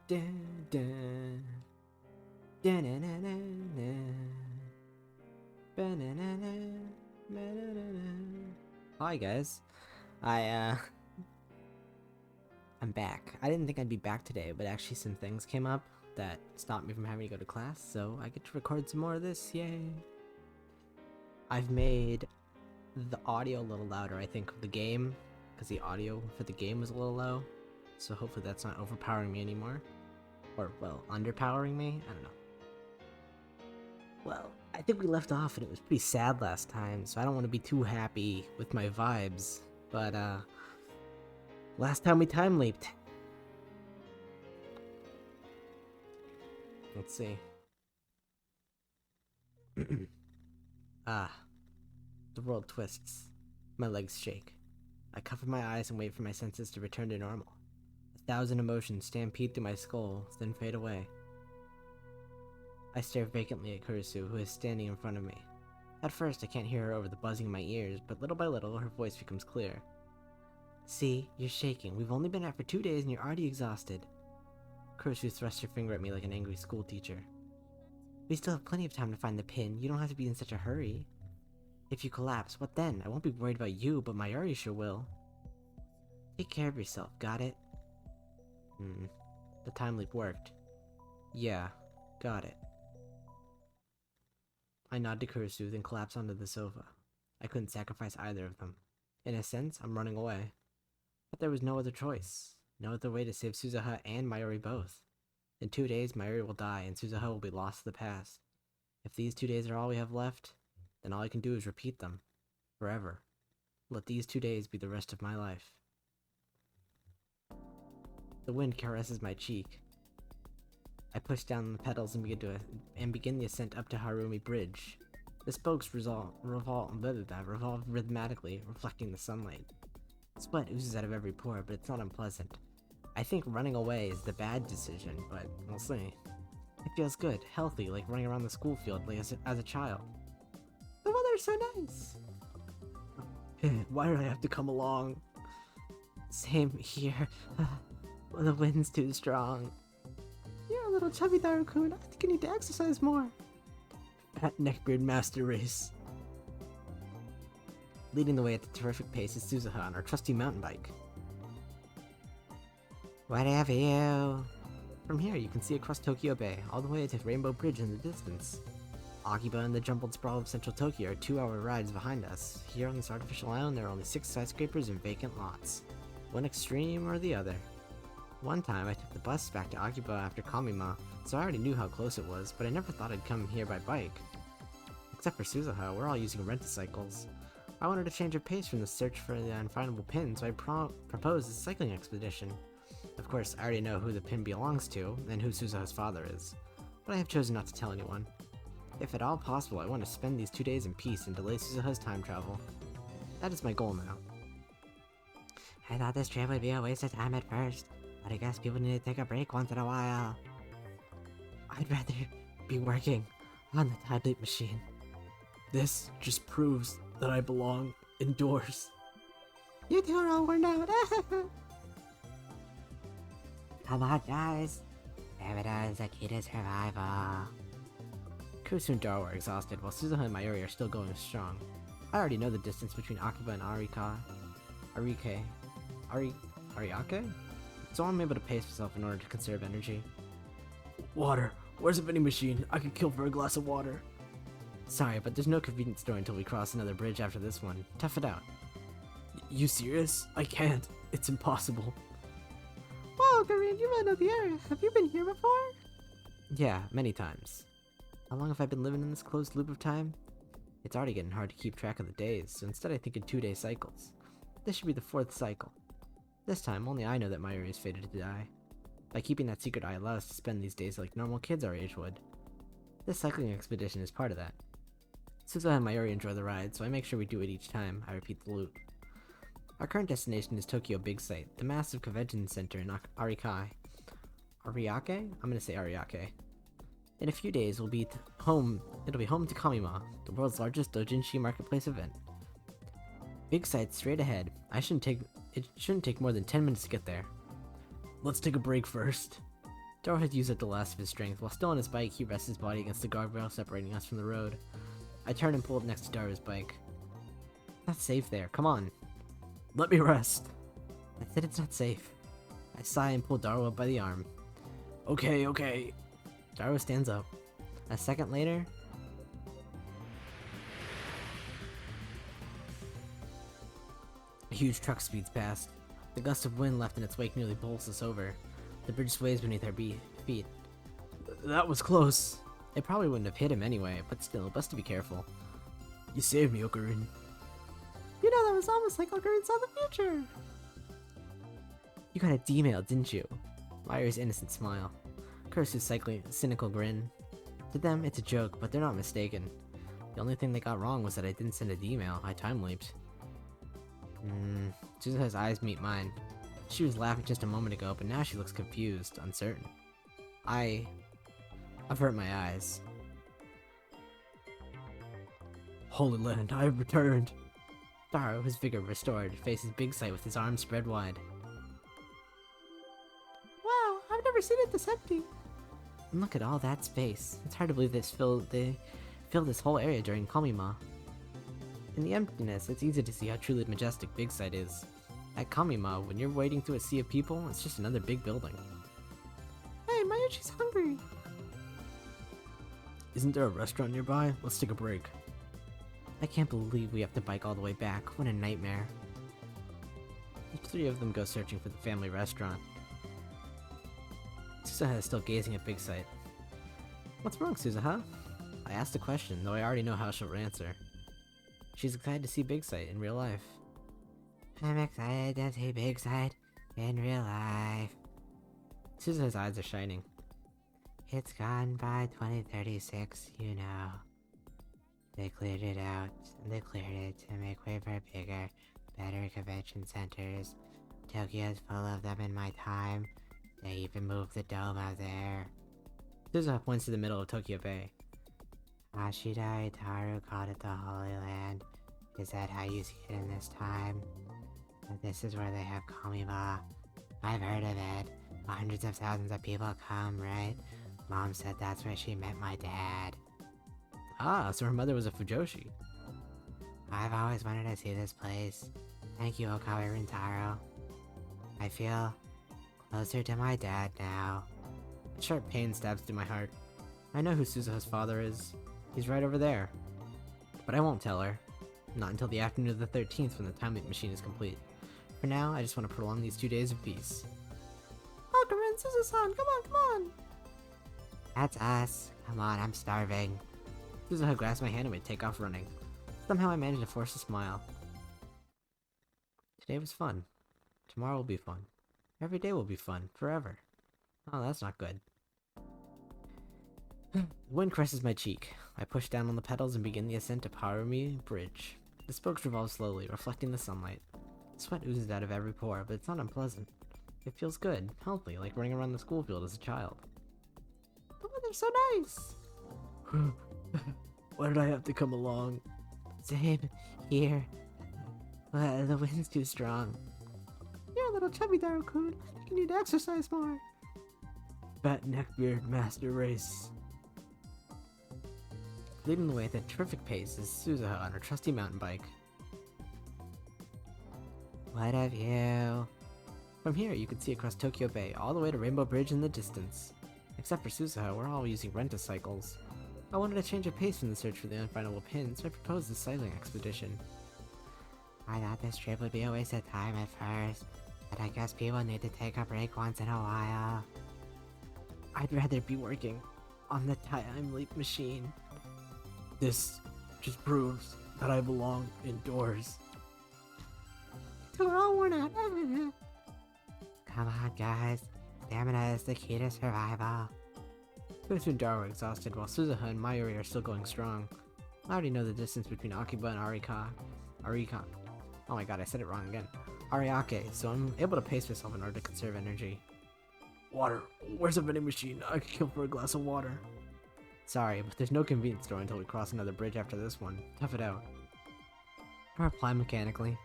Dun, dun. Dun-na-na-na-na. Ba-na-na-na. Ba-na-na-na. Hi guys. I I'm back. I didn't think I'd be back today, but actually some things came up that stopped me from having to go to class, so I get to record some more of this. Yay. I've made the audio a little louder, I think, of the game, because the audio for the game was a little low. So hopefully that's not overpowering me anymore. Or, well, underpowering me? I don't know. Well, I think we left off and it was pretty sad last time, so I don't want to be too happy with my vibes. But, last time we time leaped. Let's see. Ah. The world twists. My legs shake. I cover my eyes and wait for my senses to return to normal. 1,000 emotions stampede through my skull, then fade away. I stare vacantly at Kurisu, who is standing in front of me. At first, I can't hear her over the buzzing in my ears, but little by little, her voice becomes clear. See, you're shaking. We've only been out for 2 days and you're already exhausted. Kurisu thrusts her finger at me like an angry schoolteacher. We still have plenty of time to find the pin. You don't have to be in such a hurry. If you collapse, what then? I won't be worried about you, but Mayuri sure will. Take care of yourself, got it? The time leap worked. Yeah, got it. I nod to Kurisu, then collapse onto the sofa. I couldn't sacrifice either of them. In a sense, I'm running away. But there was no other choice. No other way to save Suzuha and Mayuri both. In 2 days, Mayuri will die, and Suzuha will be lost to the past. If these 2 days are all we have left, then all I can do is repeat them. Forever. Let these 2 days be the rest of my life. The wind caresses my cheek. I push down the pedals and begin the ascent up to Harumi Bridge. The spokes revolve rhythmically, reflecting the sunlight. Sweat oozes out of every pore, but it's not unpleasant. I think running away is the bad decision, but we'll see. It feels good, healthy, like running around the school field like as a child. The weather's so nice! Why did I have to come along? Same here. The wind's too strong. You're a little chubby, Daru-kun. I think you need to exercise more. Fat neckbeard master race. Leading the way at the terrific pace is Suzuha on our trusty mountain bike. Whatever you. From here, you can see across Tokyo Bay, all the way to Rainbow Bridge in the distance. Akiba and the jumbled sprawl of central Tokyo are 2-hour rides behind us. Here on this artificial island, there are only 6 skyscrapers and vacant lots. One extreme or the other. One time, I took the bus back to Akiba after Kamima, so I already knew how close it was, but I never thought I'd come here by bike. Except for Suzuha, we're all using rent-a-cycles. I wanted to change our pace from the search for the unfindable pin, so I proposed a cycling expedition. Of course, I already know who the pin belongs to, and who Suzuha's father is, but I have chosen not to tell anyone. If at all possible, I want to spend these 2 days in peace and delay Suzuha's time travel. That is my goal now. I thought this trip would be a waste of time at first, but I guess people need to take a break once in a while. I'd rather be working on the time leap machine. This just proves that I belong indoors. You two are all worn out. Come on, guys. Stamina is the key to survival. Kurisu and Daru are exhausted, while Suzuha and Mayuri are still going strong. I already know the distance between Akiba and Ariake? So I'm able to pace myself in order to conserve energy. Water! Where's a vending machine? I could kill for a glass of water. Sorry, but there's no convenience store until we cross another bridge after this one. Tough it out. You serious? I can't. It's impossible. Wow, Korean, you might know the area. Have you been here before? Yeah, many times. How long have I been living in this closed loop of time? It's already getting hard to keep track of the days, so instead I think in 2-day cycles. This should be the 4th cycle. This time, only I know that Mayuri is fated to die. By keeping that secret, I allow us to spend these days like normal kids our age would. This cycling expedition is part of that. Suzuha and Mayuri enjoy the ride, so I make sure we do it each time I repeat the loop. Our current destination is Tokyo Big Sight, the massive convention center in Ariake? I'm gonna say Ariake. In a few days, it'll be home to Kamima, the world's largest doujinshi marketplace event. Big Sight straight ahead. It shouldn't take more than 10 minutes to get there. Let's take a break first. Daru had used up the last of his strength. While still on his bike, he rests his body against the guardrail separating us from the road. I turned and pulled next to Daru's bike. It's not safe there. Come on. Let me rest. I said it's not safe. I sigh and pull Daru up by the arm. Okay. Daru stands up. A second later, a huge truck speeds past. The gust of wind left in its wake nearly bowls us over. The bridge sways beneath our feet. That was close. It probably wouldn't have hit him anyway, but still, best to be careful. You saved me, Ocarina. You know, that was almost like Ocarina saw the future. You got a D-mail, didn't you? Myra's innocent smile. Curse's cynical grin. To them, it's a joke, but they're not mistaken. The only thing they got wrong was that I didn't send a D-mail. I time-leaped. Suzuha's eyes meet mine. She was laughing just a moment ago, but now she looks confused, uncertain. I've hurt my eyes. Holy Land, I have returned! Daru, his vigor restored, faces Big Sight with his arms spread wide. Wow, I've never seen it this empty! And look at all that space. It's hard to believe they filled this whole area during Kamima. In the emptiness, it's easy to see how truly majestic Big Sight is. At Kamima, when you're wading through a sea of people, it's just another big building. Hey, Mayuchi's hungry! Isn't there a restaurant nearby? Let's take a break. I can't believe we have to bike all the way back. What a nightmare. The three of them go searching for the family restaurant. Suzuha is still gazing at Big Sight. What's wrong, Suzuha? I asked a question, though I already know how she'll answer. She's excited to see Big Sight in real life. I'm excited to see Big Sight in real life. Suzuha's eyes are shining. It's gone by 2036, you know. They cleared it out, and they cleared it to make way for bigger, better convention centers. Tokyo's full of them in my time. They even moved the dome out there. Suzuha points to the middle of Tokyo Bay. Ashida Itaru called it the Holy Land. Is that how you see it in this time? But this is where they have Kamima. I've heard of it. Hundreds of thousands of people come, right? Mom said that's where she met my dad. Ah, so her mother was a Fujoshi. I've always wanted to see this place. Thank you, Okawa Rintaro. I feel closer to my dad now. A sharp pain stabs through my heart. I know who Suzuha's father is. He's right over there. But I won't tell her. Not until the afternoon of the 13th when the time loop machine is complete. For now, I just want to prolong these 2 days of peace. Okarin, Suzuha-san, come on! That's us. Come on, I'm starving. Suzuha grasps my hand and we take off running. Somehow I managed to force a smile. Today was fun. Tomorrow will be fun. Every day will be fun. Forever. Oh, that's not good. The wind caresses my cheek. I push down on the pedals and begin the ascent to Harumi Bridge. The spokes revolve slowly, reflecting the sunlight. Sweat oozes out of every pore, but it's not unpleasant. It feels good, healthy, like running around the school field as a child. The weather's so nice! Why did I have to come along? Same, here. The wind's too strong. You're a little chubby, Daru-kun. I think you need to exercise more. Fat neckbeard master race. Leading the way at a terrific pace is Suzuha on her trusty mountain bike. What of you? From here, you can see across Tokyo Bay, all the way to Rainbow Bridge in the distance. Except for Suzuha, we're all using rent-a-cycles. I wanted to change a pace from the search for the unfindable pin, so I proposed this cycling expedition. I thought this trip would be a waste of time at first, but I guess people need to take a break once in a while. I'd rather be working on the time leap machine. This just proves that I belong indoors. We're all worn out. Come on, guys. Stamina is the key to survival. Kusu and Daru are exhausted, while Suzuha and Mayuri are still going strong. I already know the distance between Akiba and Arika. Oh my god, I said it wrong again. Ariake, so I'm able to pace myself in order to conserve energy. Water. Where's a vending machine? I could kill for a glass of water. Sorry, but there's no convenience store until we cross another bridge after this one. Tough it out. I reply mechanically.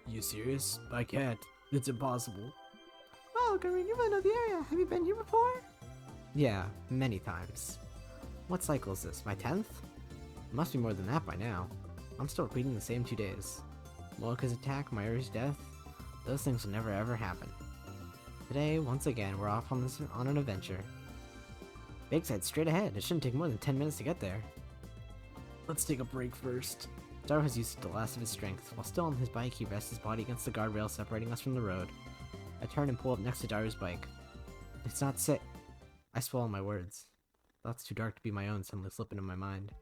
You serious? I can't. It's impossible. Wow, Garin, you really know the area. Have you been here before? Yeah, many times. What cycle is this, my 10th? It must be more than that by now. I'm still repeating the same 2 days. Moeka's attack, Mayuri's death, those things will never ever happen. Today, once again, we're off on an adventure. Bayside straight ahead. It shouldn't take more than 10 minutes to get there. Let's take a break first. Daru has used the last of his strength. While still on his bike, he rests his body against the guardrail separating us from the road. I turn and pull up next to Daru's bike. It's not safe. I swallow my words. Thoughts too dark to be my own suddenly slip into my mind.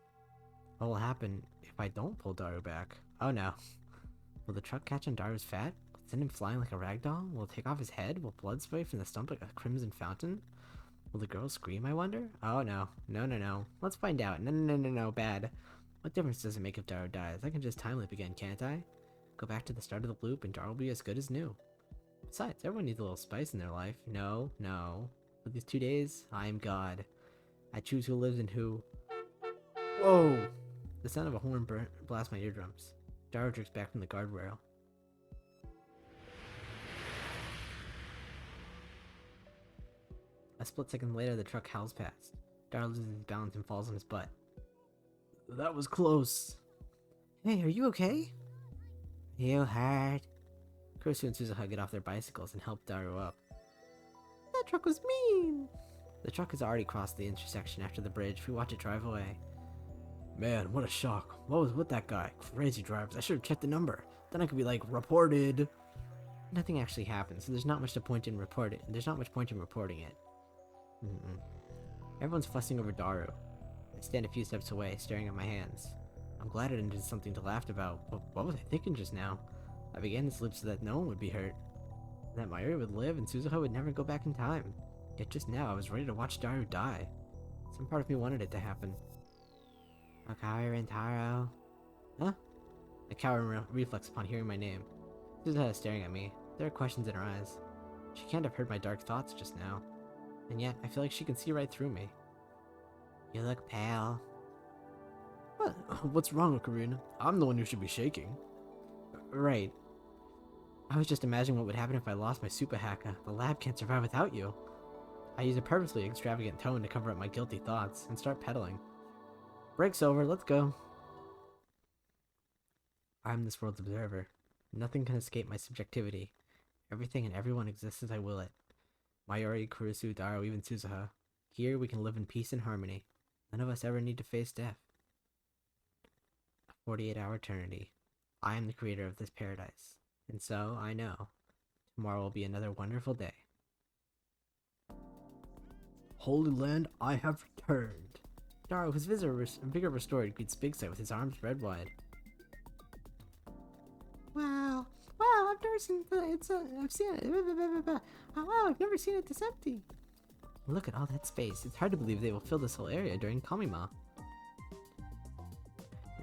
What will happen if I don't pull Daru back? Oh no. Will the truck catch on Daru's fat? Will it send him flying like a ragdoll? Will it take off his head? Will blood spray from the stump like a crimson fountain? Will the girl scream, I wonder? Oh no. No. Let's find out. No, bad. What difference does it make if Daru dies? I can just time loop again, can't I? Go back to the start of the loop and Daru will be as good as new. Besides, everyone needs a little spice in their life. No. For these 2 days, I am God. I choose who lives and who... Whoa! The sound of a horn blasts my eardrums. Daru jerks back from the guardrail. A split second later, the truck howls past. Daru loses his balance and falls on his butt. That was close. Hey, are you okay? You hurt. Kurusu and Suzuha get off their bicycles and help Daru up. That truck was mean. The truck has already crossed the intersection after the bridge. We watch it drive away. Man, what a shock. What was with that guy? Crazy drivers. I should have checked the number. Then I could be like, reported. Nothing actually happened, so there's not much point in reporting it. Everyone's fussing over Daru. I stand a few steps away, staring at my hands. I'm glad it ended something to laugh about, but what was I thinking just now? I began to sleep so that no one would be hurt. That Mayuri would live and Suzuha would never go back in time. Yet just now I was ready to watch Daru die. Some part of me wanted it to happen. Akari Rentaro. Huh? I cower in reflex upon hearing my name. Suzuha is staring at me. There are questions in her eyes. She can't have heard my dark thoughts just now. And yet, I feel like she can see right through me. You look pale. What? What's wrong, Ocarina? I'm the one who should be shaking. Right. I was just imagining what would happen if I lost my super haka. The lab can't survive without you. I use a purposely extravagant tone to cover up my guilty thoughts and start pedaling. Break's over, let's go. I'm this world's observer. Nothing can escape my subjectivity. Everything and everyone exists as I will it. Mayuri, Kurusu, Daru, even Suzuha. Here we can live in peace and harmony. None of us ever need to face death. A 48-hour eternity. I am the creator of this paradise. And so, I know, tomorrow will be another wonderful day. Holy Land, I have returned. Daru, his vigor restored, greets Big Sight with his arms spread wide. Wow, I've never seen I've seen it. Wow, I've never seen it this empty. Look at all that space. It's hard to believe they will fill this whole area during Kamima.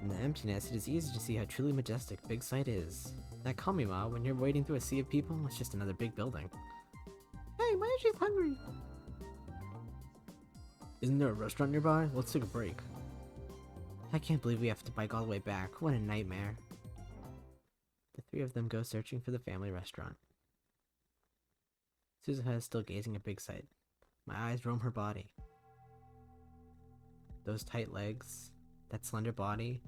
In the emptiness, it is easy to see how truly majestic Big Sight is. That Kamima, when you're wading through a sea of people, it's just another big building. Hey, Mayuri's hungry. Isn't there a restaurant nearby? Let's take a break. I can't believe we have to bike all the way back. What a nightmare. The three of them go searching for the family restaurant. Suzuha is still gazing at Big Sight. My eyes roam her body. Those tight legs, that slender body,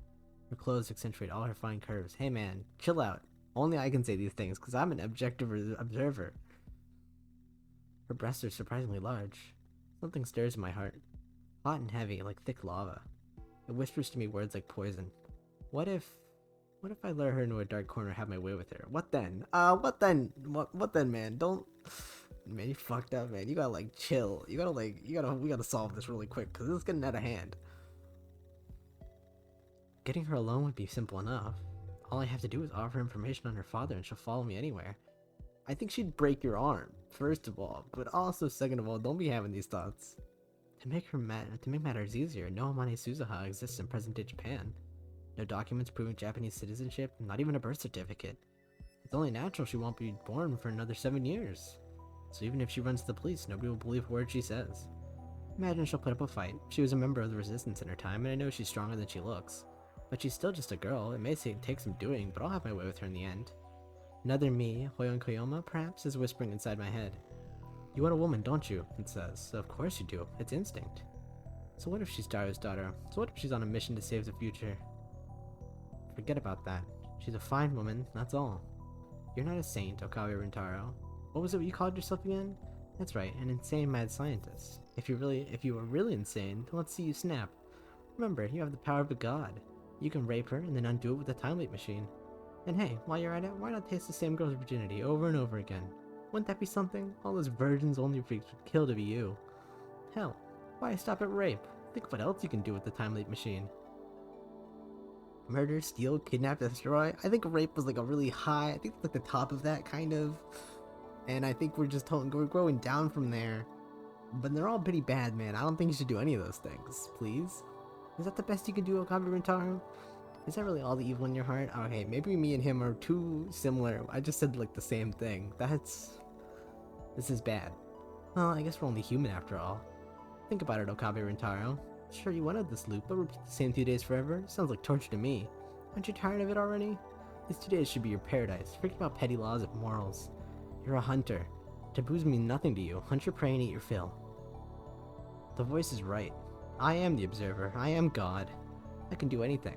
her clothes accentuate all her fine curves. Hey man, chill out. Only I can say these things, because I'm an objective observer. Her breasts are surprisingly large. Something stirs in my heart. Hot and heavy, like thick lava. It whispers to me words like poison. What if I lure her into a dark corner and have my way with her? What then? What then, man? Don't... Man, you fucked up, man. You gotta, like, chill. We gotta solve this really quick, because this is getting out of hand. Getting her alone would be simple enough. All I have to do is offer information on her father and she'll follow me anywhere. I think she'd break your arm, first of all, but also, second of all, don't be having these thoughts. To make matters easier, no Amane Suzuha exists in present-day Japan. No documents proving Japanese citizenship, not even a birth certificate. It's only natural she won't be born for another 7 years. So even if she runs to the police, nobody will believe a word she says. Imagine she'll put up a fight. She was a member of the resistance in her time, and I know she's stronger than she looks. But she's still just a girl. It may take some doing, but I'll have my way with her in the end. Another me, Hoyon Koyoma, perhaps, is whispering inside my head. You want a woman, don't you? It says. Of course you do. It's instinct. So what if she's Daru's daughter? So what if she's on a mission to save the future? Forget about that. She's a fine woman, that's all. You're not a saint, Okabe Rintaro. What was it you called yourself again? That's right, an insane mad scientist. If you were really insane, then let's see you snap. Remember, you have the power of a god. You can rape her and then undo it with a time leap machine. And hey, while you're at it, why not taste the same girl's virginity over and over again? Wouldn't that be something? All those virgins only freaks would kill to be you. Hell, why stop at rape? Think of what else you can do with the time leap machine. Murder, steal, kidnap, destroy. I think rape was like a really high, I think like the top of that kind of. And I think we're going down from there. But they're all pretty bad, man. I don't think you should do any of those things, please. Is that the best you can do, Okabe Rintaro? Is that really all the evil in your heart? Oh, hey, maybe me and him are too similar. I just said like the same thing. This is bad. Well, I guess we're only human after all. Think about it, Okabe Rintaro. Sure, you wanted this loop, but repeat the same 2 days forever? Sounds like torture to me. Aren't you tired of it already? These 2 days should be your paradise. Forget about petty laws and morals. You're a hunter. Taboos mean nothing to you. Hunt your prey and eat your fill. The voice is right. I am the observer. I am God. I can do anything.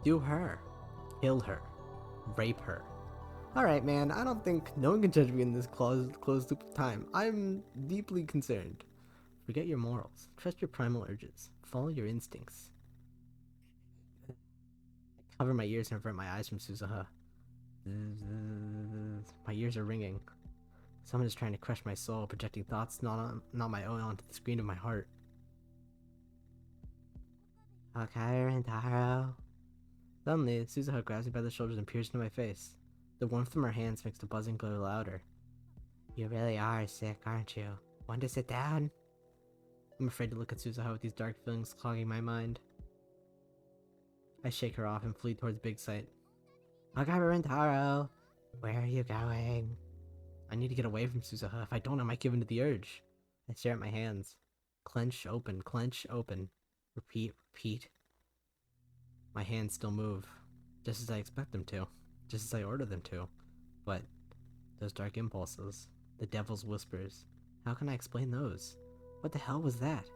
Do her. Kill her. Rape her. Alright, man, I don't think no one can judge me in this closed loop of time. I'm deeply concerned. Forget your morals. Trust your primal urges. Follow your instincts. I cover my ears and avert my eyes from Suzuha. My ears are ringing. Someone is trying to crush my soul, projecting thoughts not my own onto the screen of my heart. Okabe Rintaro. Suddenly, Suzuha grabs me by the shoulders and peers into my face. The warmth from her hands makes the buzzing glow louder. You really are sick, aren't you? Want to sit down? I'm afraid to look at Suzuha with these dark feelings clogging my mind. I shake her off and flee towards Big Sight. Okabe Rintaro! Where are you going? I need to get away from Suzuha. If I don't, I might give in to the urge. I stare at my hands. Clench, open, clench, open. Repeat, repeat. My hands still move, just as I expect them to, just as I order them to. But those dark impulses, the devil's whispers, how can I explain those? What the hell was that?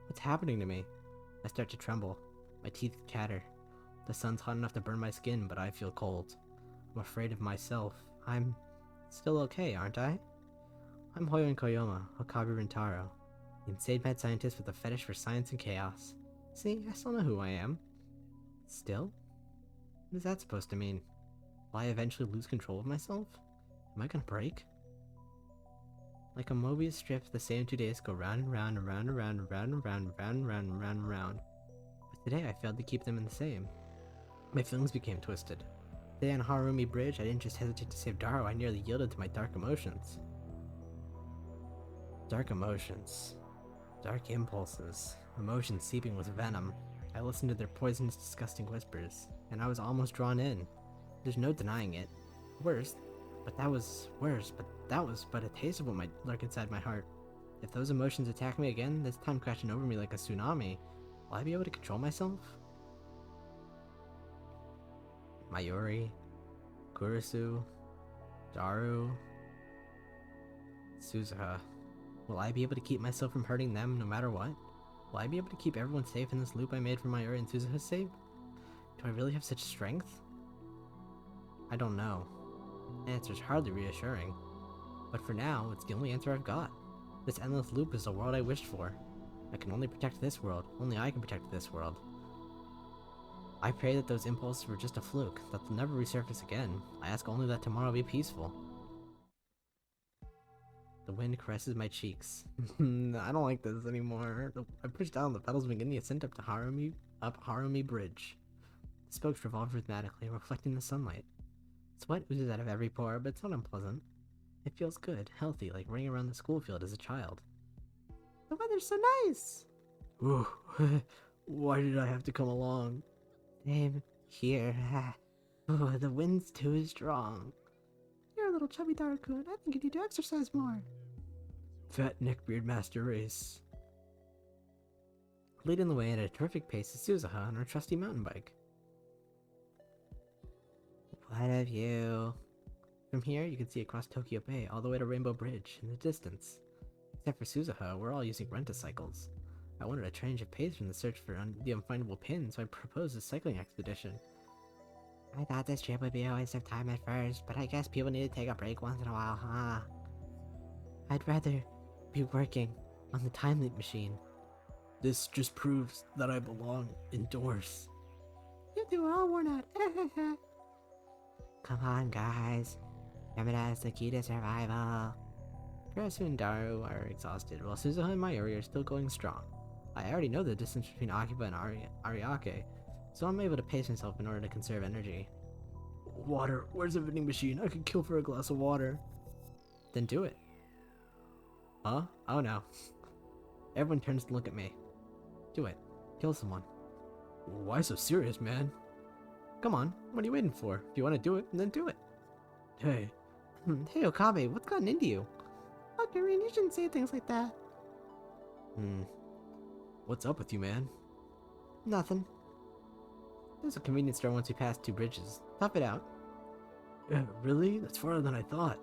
What's happening to me? I start to tremble. My teeth chatter. The sun's hot enough to burn my skin, but I feel cold. I'm afraid of myself. I'm still okay, aren't I? I'm Hoyon Koyoma, Okabe Rintaro, the insane mad scientist with a fetish for science and chaos. See, I still know who I am. Still? What is that supposed to mean? Will I eventually lose control of myself? Am I gonna break? Like a Mobius strip, the same 2 days go round and round and round and round and round and round and round and round and round and round. But today I failed to keep them in the same. My feelings became twisted. Today on Harumi Bridge, I didn't just hesitate to save Daru, I nearly yielded to my dark emotions. Dark emotions. Dark impulses. Emotions seeping with venom. I listened to their poisonous, disgusting whispers, and I was almost drawn in. There's no denying it. Worse, but that was but a taste of what might lurk inside my heart. If those emotions attack me again, this time crashing over me like a tsunami, will I be able to control myself? Mayuri, Kurisu, Daru, Suzuha. Will I be able to keep myself from hurting them no matter what? Will I be able to keep everyone safe in this loop I made for Mayuri and Suzuha's sake? Do I really have such strength? I don't know. The answer's hardly reassuring. But for now, it's the only answer I've got. This endless loop is the world I wished for. I can only protect this world. Only I can protect this world. I pray that those impulses were just a fluke, that they'll never resurface again. I ask only that tomorrow be peaceful. The wind caresses my cheeks. I don't like this anymore. I push down the pedals, beginning the ascent up Harumi Bridge. The spokes revolve rhythmically, reflecting the sunlight. Sweat oozes out of every pore, but it's not unpleasant. It feels good, healthy, like running around the school field as a child. The weather's so nice! Ooh, why did I have to come along? Same here. Oh, the wind's too strong. You're a little chubby Daru-kun. I think you need to exercise more. Fat neckbeard master race. Leading the way at a terrific pace is Suzuha on her trusty mountain bike. What of you? From here, you can see across Tokyo Bay all the way to Rainbow Bridge in the distance. Except for Suzuha, we're all using rent-a-cycles. I wanted a change of pace from the search for the unfindable pin, so I proposed a cycling expedition. I thought this trip would be a waste of time at first, but I guess people need to take a break once in a while, huh? I'd rather be working on the time loop machine. This just proves that I belong indoors. You two are all worn out. Come on, guys. Stamina is the key to survival. Kurasu and Daru are exhausted, while Suzuha and Mayuri are still going strong. I already know the distance between Akiba and Ariake, so I'm able to pace myself in order to conserve energy. Water, where's the vending machine? I could kill for a glass of water. Then do it. Huh? Oh no. Everyone turns to look at me. Do it. Kill someone. Why so serious, man? Come on, what are you waiting for? If you want to do it, then do it. Hey. Hey, Okabe, what's gotten into you? Ocarina, you shouldn't say things like that. What's up with you, man? Nothing. There's a convenience store once we pass 2 bridges. Tough it out. Really? That's farther than I thought.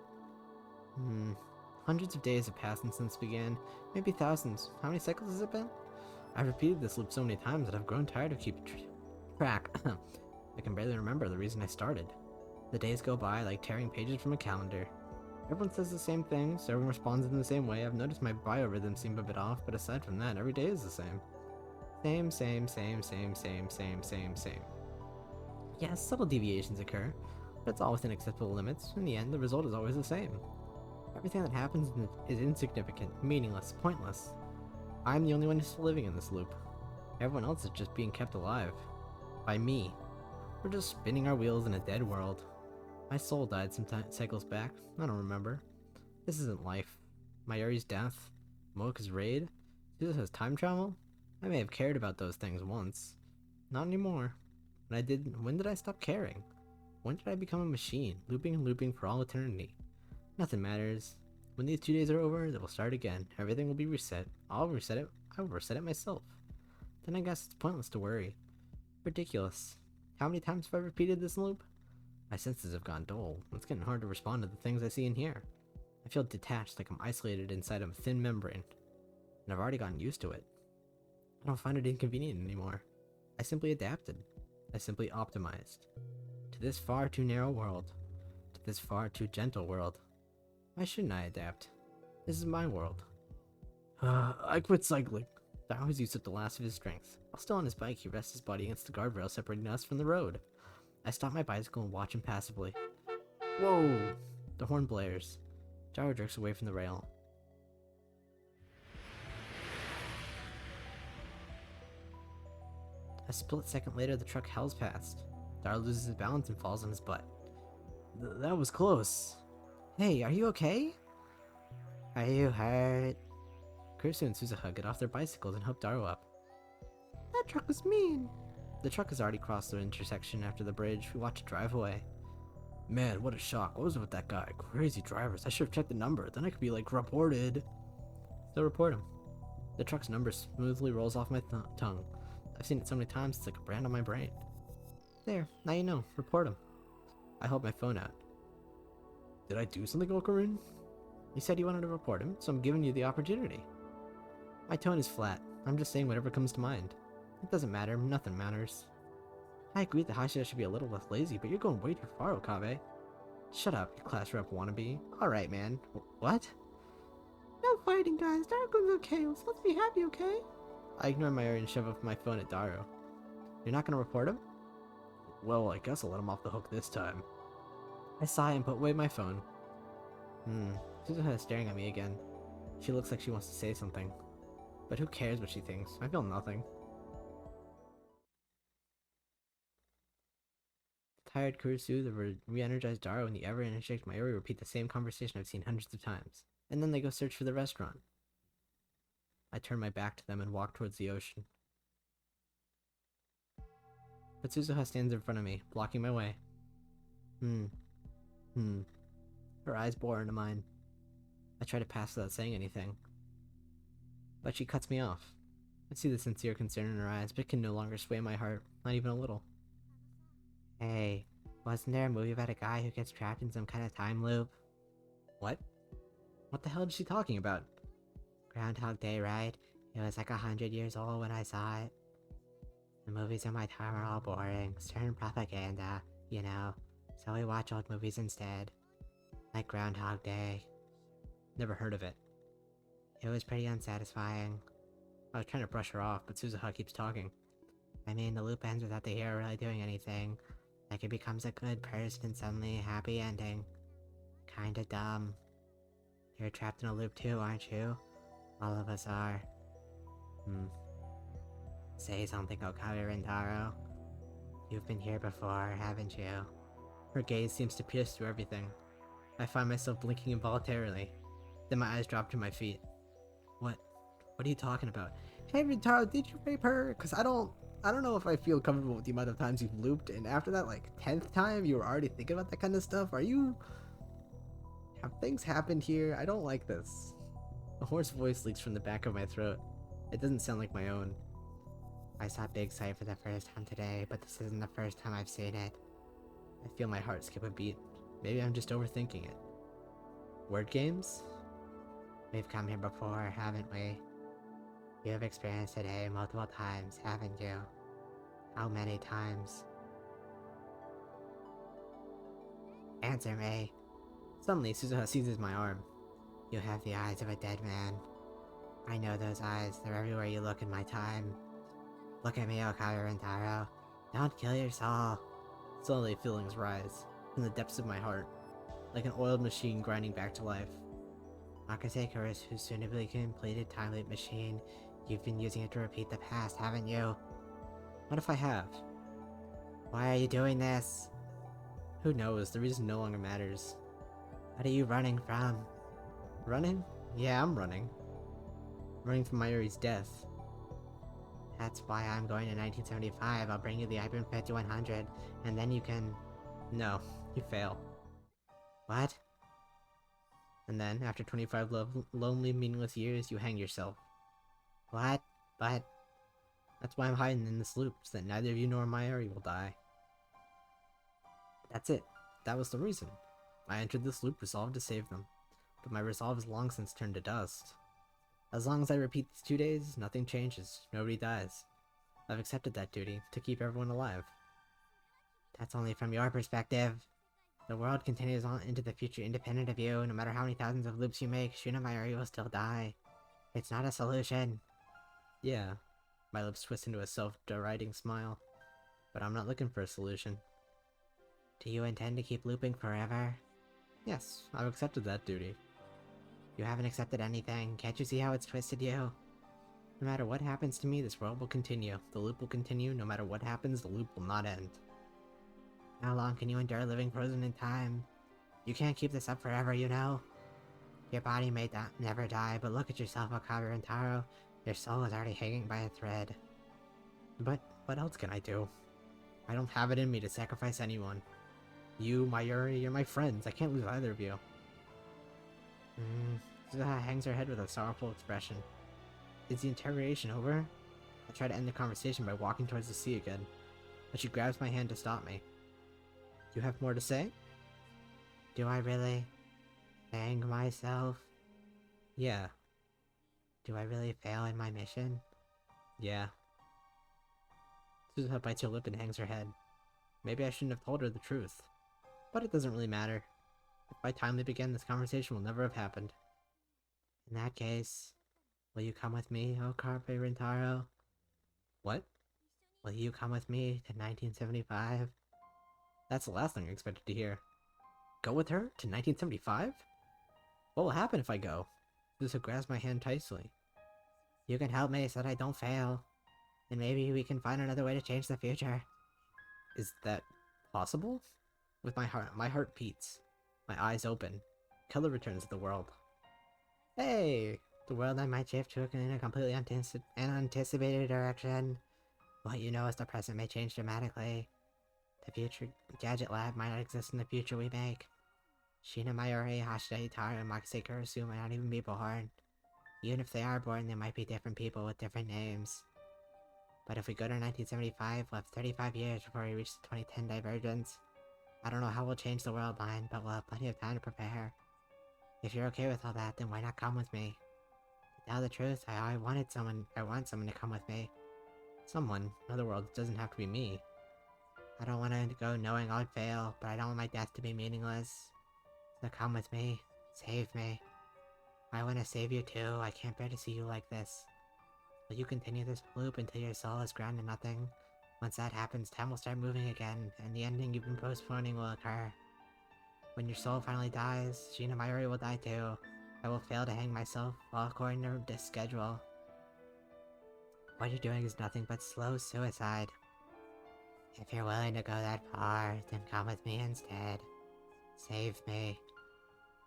Hundreds of days have passed since this began. Maybe thousands. How many cycles has it been? I've repeated this loop so many times that I've grown tired of keeping track. I can barely remember the reason I started. The days go by like tearing pages from a calendar. Everyone says the same things, everyone responds in the same way. I've noticed my biorhythm seem a bit off, but aside from that, every day is the same. Same. Yes, subtle deviations occur, but it's all within acceptable limits. In the end, the result is always the same. Everything that happens is insignificant, meaningless, pointless. I'm the only one who's still living in this loop. Everyone else is just being kept alive. By me. We're just spinning our wheels in a dead world. My soul died some cycles back. I don't remember. This isn't life. Mayuri's death. Mocha's raid. Suzuha's time travel. I may have cared about those things once. Not anymore. When did I stop caring? When did I become a machine, looping and looping for all eternity? Nothing matters. When these 2 days are over, it will start again. Everything will be reset. I'll reset it. I will reset it myself. Then I guess it's pointless to worry. Ridiculous. How many times have I repeated this loop? My senses have gone dull. It's getting hard to respond to the things I see and hear. I feel detached, like I'm isolated inside of a thin membrane. And I've already gotten used to it. I don't find it inconvenient anymore. I simply adapted. I simply optimized. To this far too narrow world. To this far too gentle world. Why shouldn't I adapt? This is my world. I quit cycling. Dao has used up the last of his strength. While still on his bike, he rests his body against the guardrail separating us from the road. I stop my bicycle and watch him passively. Whoa! The horn blares. Gyro jerks away from the rail. A split second later, the truck howls past. Dara loses his balance and falls on his butt. That was close. Hey, are you okay? Are you hurt? Kurisu and Suzuha get off their bicycles and help Daru up. That truck was mean. The truck has already crossed the intersection after the bridge. We watch it drive away. Man, what a shock. What was it with that guy? Crazy drivers. I should have checked the number. Then I could be like, reported. So report him. The truck's number smoothly rolls off my tongue. I've seen it so many times, it's like a brand on my brain. There, now you know. Report him. I hold my phone out. Did I do something, Okarin? You said you wanted to report him, so I'm giving you the opportunity. My tone is flat. I'm just saying whatever comes to mind. It doesn't matter. Nothing matters. I agree that Hashida should be a little less lazy, but you're going way too far, Okabe. Shut up, you class rep wannabe. Alright, man. What? No fighting, guys. Daru's okay. Let's be happy, okay? I ignore Mayuri and shove off my phone at Daru. You're not gonna report him? Well, I guess I'll let him off the hook this time. I sigh and put away my phone. Suzuha is staring at me again. She looks like she wants to say something. But who cares what she thinks? I feel nothing. The tired Kurisu, the re-energized Daru, and the ever-energetic Mayuri repeat the same conversation I've seen hundreds of times. And then they go search for the restaurant. I turn my back to them and walk towards the ocean. But Suzuha stands in front of me, blocking my way. Her eyes bore into mine. I try to pass without saying anything. But she cuts me off. I see the sincere concern in her eyes, but it can no longer sway my heart, not even a little. Hey, Wasn't there a movie about a guy who gets trapped in some kind of time loop? What? What the hell is she talking about? Groundhog Day, right? It was like 100 years old when I saw it. The movies in my time are all boring, stern propaganda, you know, so we watch old movies instead. Like Groundhog Day. Never heard of it. It was pretty unsatisfying. I was trying to brush her off, but Suzuha keeps talking. I mean, the loop ends without the hero really doing anything. Like he becomes a good person and suddenly a happy ending. Kinda dumb. You're trapped in a loop too, aren't you? All of us are. Say something, Okabe Rintaro. You've been here before, haven't you? Her gaze seems to pierce through everything. I find myself blinking involuntarily. Then my eyes drop to my feet. What are you talking about? Hey Rintaro, did you rape her? Cause I don't know if I feel comfortable with the amount of times you've looped, and after that, like, 10th time, you were already thinking about that kind of stuff? Have things happened here? I don't like this. A hoarse voice leaks from the back of my throat. It doesn't sound like my own. I saw Big Sight for the first time today, but this isn't the first time I've seen it. I feel my heart skip a beat. Maybe I'm just overthinking it. Word games? We've come here before, haven't we? You have experienced today multiple times, haven't you? How many times? Answer me. Suddenly, Suzuha seizes my arm. You have the eyes of a dead man. I know those eyes, they're everywhere you look in my time. Look at me, Okabe Rintaro. Don't kill your soul. Slowly, feelings rise, from the depths of my heart, like an oiled machine grinding back to life. Nakasekura is whose soon-to-be completed time loop machine. You've been using it to repeat the past, haven't you? What if I have? Why are you doing this? Who knows, the reason no longer matters. What are you running from? Running? Yeah, I'm running. Running from Mayuri's death. That's why I'm going to 1975. I'll bring you the Item 5100, and then you can... No, you fail. What? And then, after 25 lonely, meaningless years, you hang yourself. What? But... That's why I'm hiding in this loop, so that neither you nor Mayuri will die. That's it. That was the reason. I entered this loop resolved to save them. But my resolve has long since turned to dust. As long as I repeat these 2 days, nothing changes. Nobody dies. I've accepted that duty, to keep everyone alive. That's only from your perspective. The world continues on into the future independent of you. No matter how many thousands of loops you make, Shuna Mayuri will still die. It's not a solution. Yeah. My lips twist into a self-deriding smile. But I'm not looking for a solution. Do you intend to keep looping forever? Yes, I've accepted that duty. You haven't accepted anything. Can't you see how it's twisted you? No matter what happens to me, this world will continue. The loop will continue. No matter what happens, the loop will not end. How long can you endure living frozen in time? You can't keep this up forever, you know? Your body may never die, but look at yourself, Okabe Rintaro. Your soul is already hanging by a thread. But what else can I do? I don't have it in me to sacrifice anyone. You, Mayuri, you're my friends. I can't lose either of you. Suzuha hangs her head with a sorrowful expression. Is the interrogation over? I try to end the conversation by walking towards the sea again, but she grabs my hand to stop me. You have more to say? Do I really? Hang myself? Yeah. Do I really fail in my mission? Yeah. Suzuha bites her lip and hangs her head. Maybe I shouldn't have told her the truth. But it doesn't really matter. If by time they begin, this conversation will never have happened. In that case, will you come with me, Okabe Rintaro? What? Will you come with me to 1975? That's the last thing I expected to hear. Go with her? To 1975? What will happen if I go? Suzuha grabs my hand tightly. You can help me so that I don't fail. And maybe we can find another way to change the future. Is that possible? With my heart beats. My eyes open. Color returns to the world. Hey! The world I might shift to in a completely unanticipated direction. What you know is the present may change dramatically. The future gadget lab might not exist in the future we make. Shina Mayuri, Hashida Itaru, and Makise Kurisu might not even be born. Even if they are born, they might be different people with different names. But if we go to 1975, we'll have 35 years before we reach the 2010 divergence. I don't know how we'll change the world, Line, but we'll have plenty of time to prepare. If you're okay with all that, then why not come with me? To tell the truth, I want someone to come with me. Someone. In other words, it doesn't have to be me. I don't want to go knowing I'd fail, but I don't want my death to be meaningless. So come with me. Save me. I want to save you too. I can't bear to see you like this. Will you continue this loop until your soul is ground to nothing? Once that happens, time will start moving again, and the ending you've been postponing will occur. When your soul finally dies, Shina Mayuri will die too. I will fail to hang myself, all according to this schedule. What you're doing is nothing but slow suicide. If you're willing to go that far, then come with me instead. Save me.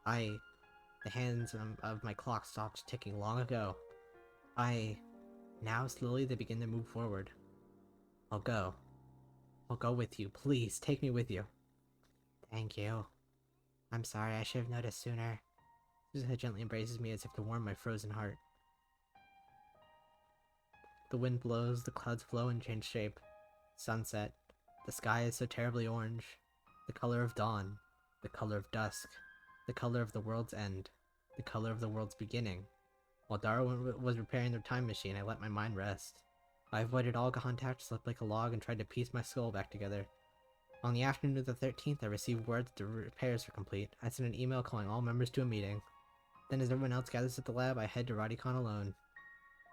The hands of my clock stopped ticking long ago. Now slowly they begin to move forward. I'll go. I'll go with you. Please, take me with you. Thank you. I'm sorry, I should have noticed sooner. Suzuha gently embraces me as if to warm my frozen heart. The wind blows, the clouds flow and change shape. Sunset. The sky is so terribly orange. The color of dawn. The color of dusk. The color of the world's end. The color of the world's beginning. While Dara was repairing their time machine, I let my mind rest. I avoided all contact, slept like a log, and tried to piece my skull back together. On the afternoon of the 13th, I received word that the repairs were complete. I sent an email calling all members to a meeting. Then as everyone else gathers at the lab, I head to Radicon alone.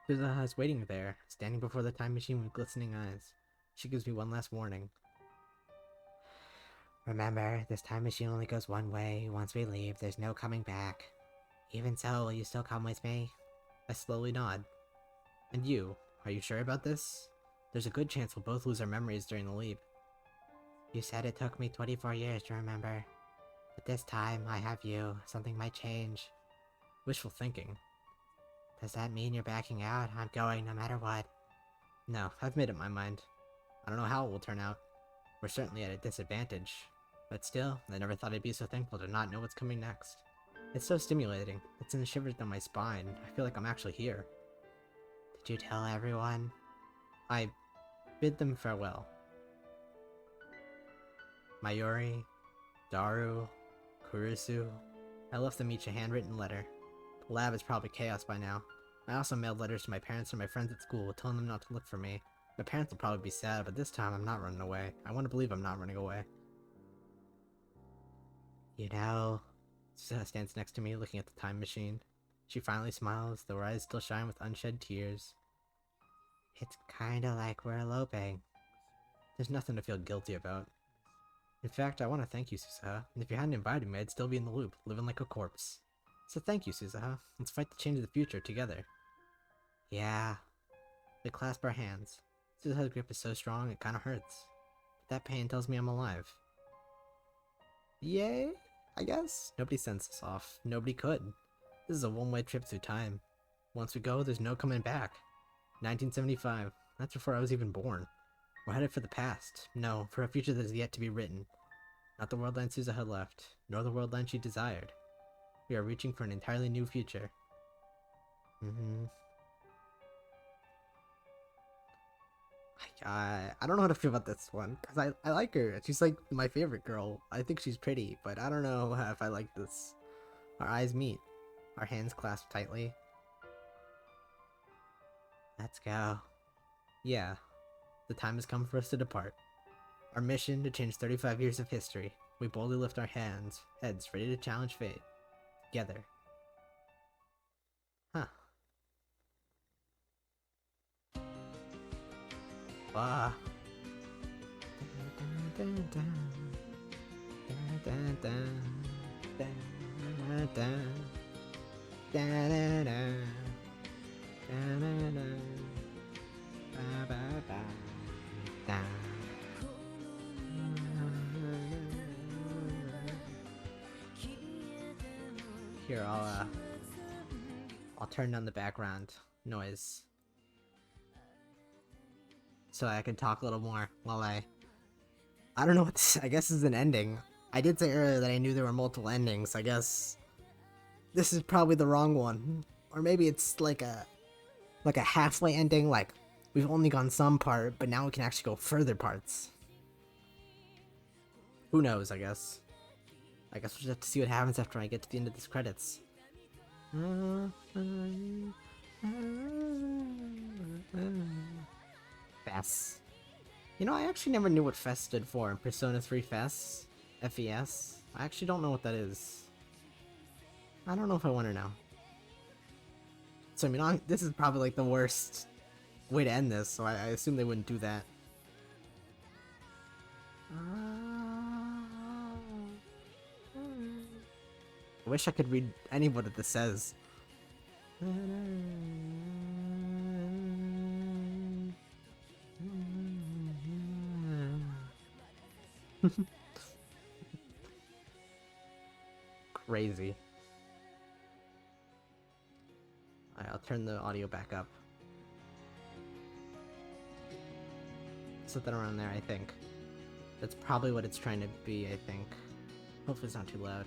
Suzuha is waiting there, standing before the time machine with glistening eyes. She gives me one last warning. Remember, this time machine only goes one way. Once we leave, there's no coming back. Even so, will you still come with me? I slowly nod. And you? Are you sure about this? There's a good chance we'll both lose our memories during the leap. You said it took me 24 years to remember. But this time, I have you. Something might change. Wishful thinking. Does that mean you're backing out? I'm going no matter what. No, I've made up my mind. I don't know how it will turn out. We're certainly at a disadvantage. But still, I never thought I'd be so thankful to not know what's coming next. It's so stimulating. It sends shivers down my spine. I feel like I'm actually here. Did you tell everyone? I bid them farewell. Mayuri, Daru, Kurusu. I left them each a handwritten letter. The lab is probably chaos by now. I also mailed letters to my parents and my friends at school, telling them not to look for me. My parents will probably be sad, but this time I'm not running away. I want to believe I'm not running away. You know... Suzuha stands next to me, looking at the time machine. She finally smiles, though her eyes still shine with unshed tears. It's kinda like we're eloping. There's nothing to feel guilty about. In fact, I want to thank you, Suzuha. And if you hadn't invited me, I'd still be in the loop, living like a corpse. So thank you, Suzuha. Let's fight to change the future together. Yeah. We clasp our hands. Suzuha's grip is so strong, it kinda hurts. But that pain tells me I'm alive. Yay? I guess? Nobody sends us off. Nobody could. This is a one-way trip through time. Once we go, there's no coming back. 1975. That's before I was even born. We're headed for the past. No, for a future that is yet to be written. Not the world line Suzuha left, nor the world line she desired. We are reaching for an entirely new future. I don't know how to feel about this one, because I like her. She's like my favorite girl. I think she's pretty, but I don't know if I like this. Our eyes meet. Our hands clasp tightly. Let's go. Yeah, the time has come for us to depart. Our mission to change 35 years of history. We boldly lift our heads, ready to challenge fate. Together. Huh. Wow. Here, I'll turn down the background noise so I can talk a little more while I don't know what this, I guess this is an ending. I did say earlier that I knew there were multiple endings. I guess this is probably the wrong one, or maybe it's like a halfway ending. Like we've only gone some part, but now we can actually go further parts. Who knows, I guess. I guess we'll just have to see what happens after I get to the end of these credits. Fess. You know, I actually never knew what Fess stood for in Persona 3 Fess. F-E-S. I actually don't know what that is. I don't know if I want to know. So, I mean, this is probably like the worst way to end this, so I assume they wouldn't do that. I wish I could read any of what this says. Crazy. Alright, I'll turn the audio back up. Set that around there, I think. That's probably what it's trying to be, I think. Hopefully it's not too loud.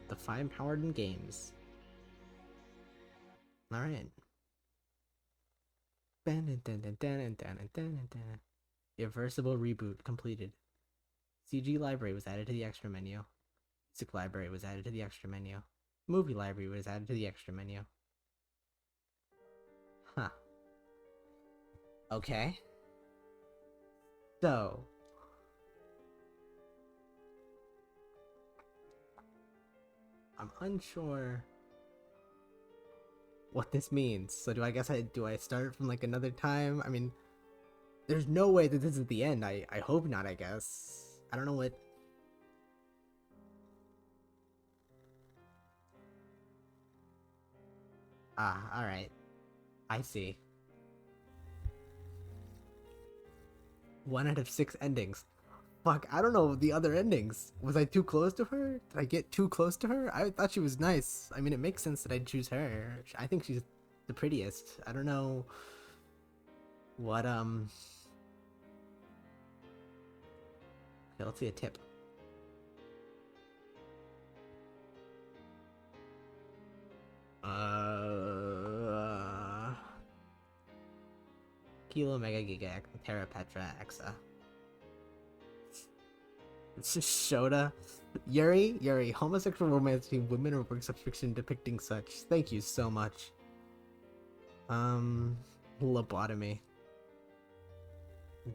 The Five Powered in Games. Alright. Irreversible reboot completed. CG library was added to the extra menu. Music library was added to the extra menu. Movie library was added to the extra menu. Huh. Okay. So. I'm unsure what this means. So do I guess do I start from like another time? I mean, there's no way that this is the end. I hope not, I guess. I don't know what... Ah, alright. I see. 1 out of 6 endings. Fuck, I don't know the other endings. Was I too close to her? Did I get too close to her? I thought she was nice. I mean, it makes sense that I'd choose her. I think she's the prettiest. I don't know what, Okay, let's see a tip. Kilo Mega Giga Terra Petra Exa. It's just Shota. Yuri, homosexual romance between women or works of fiction depicting such. Thank you so much. Lobotomy.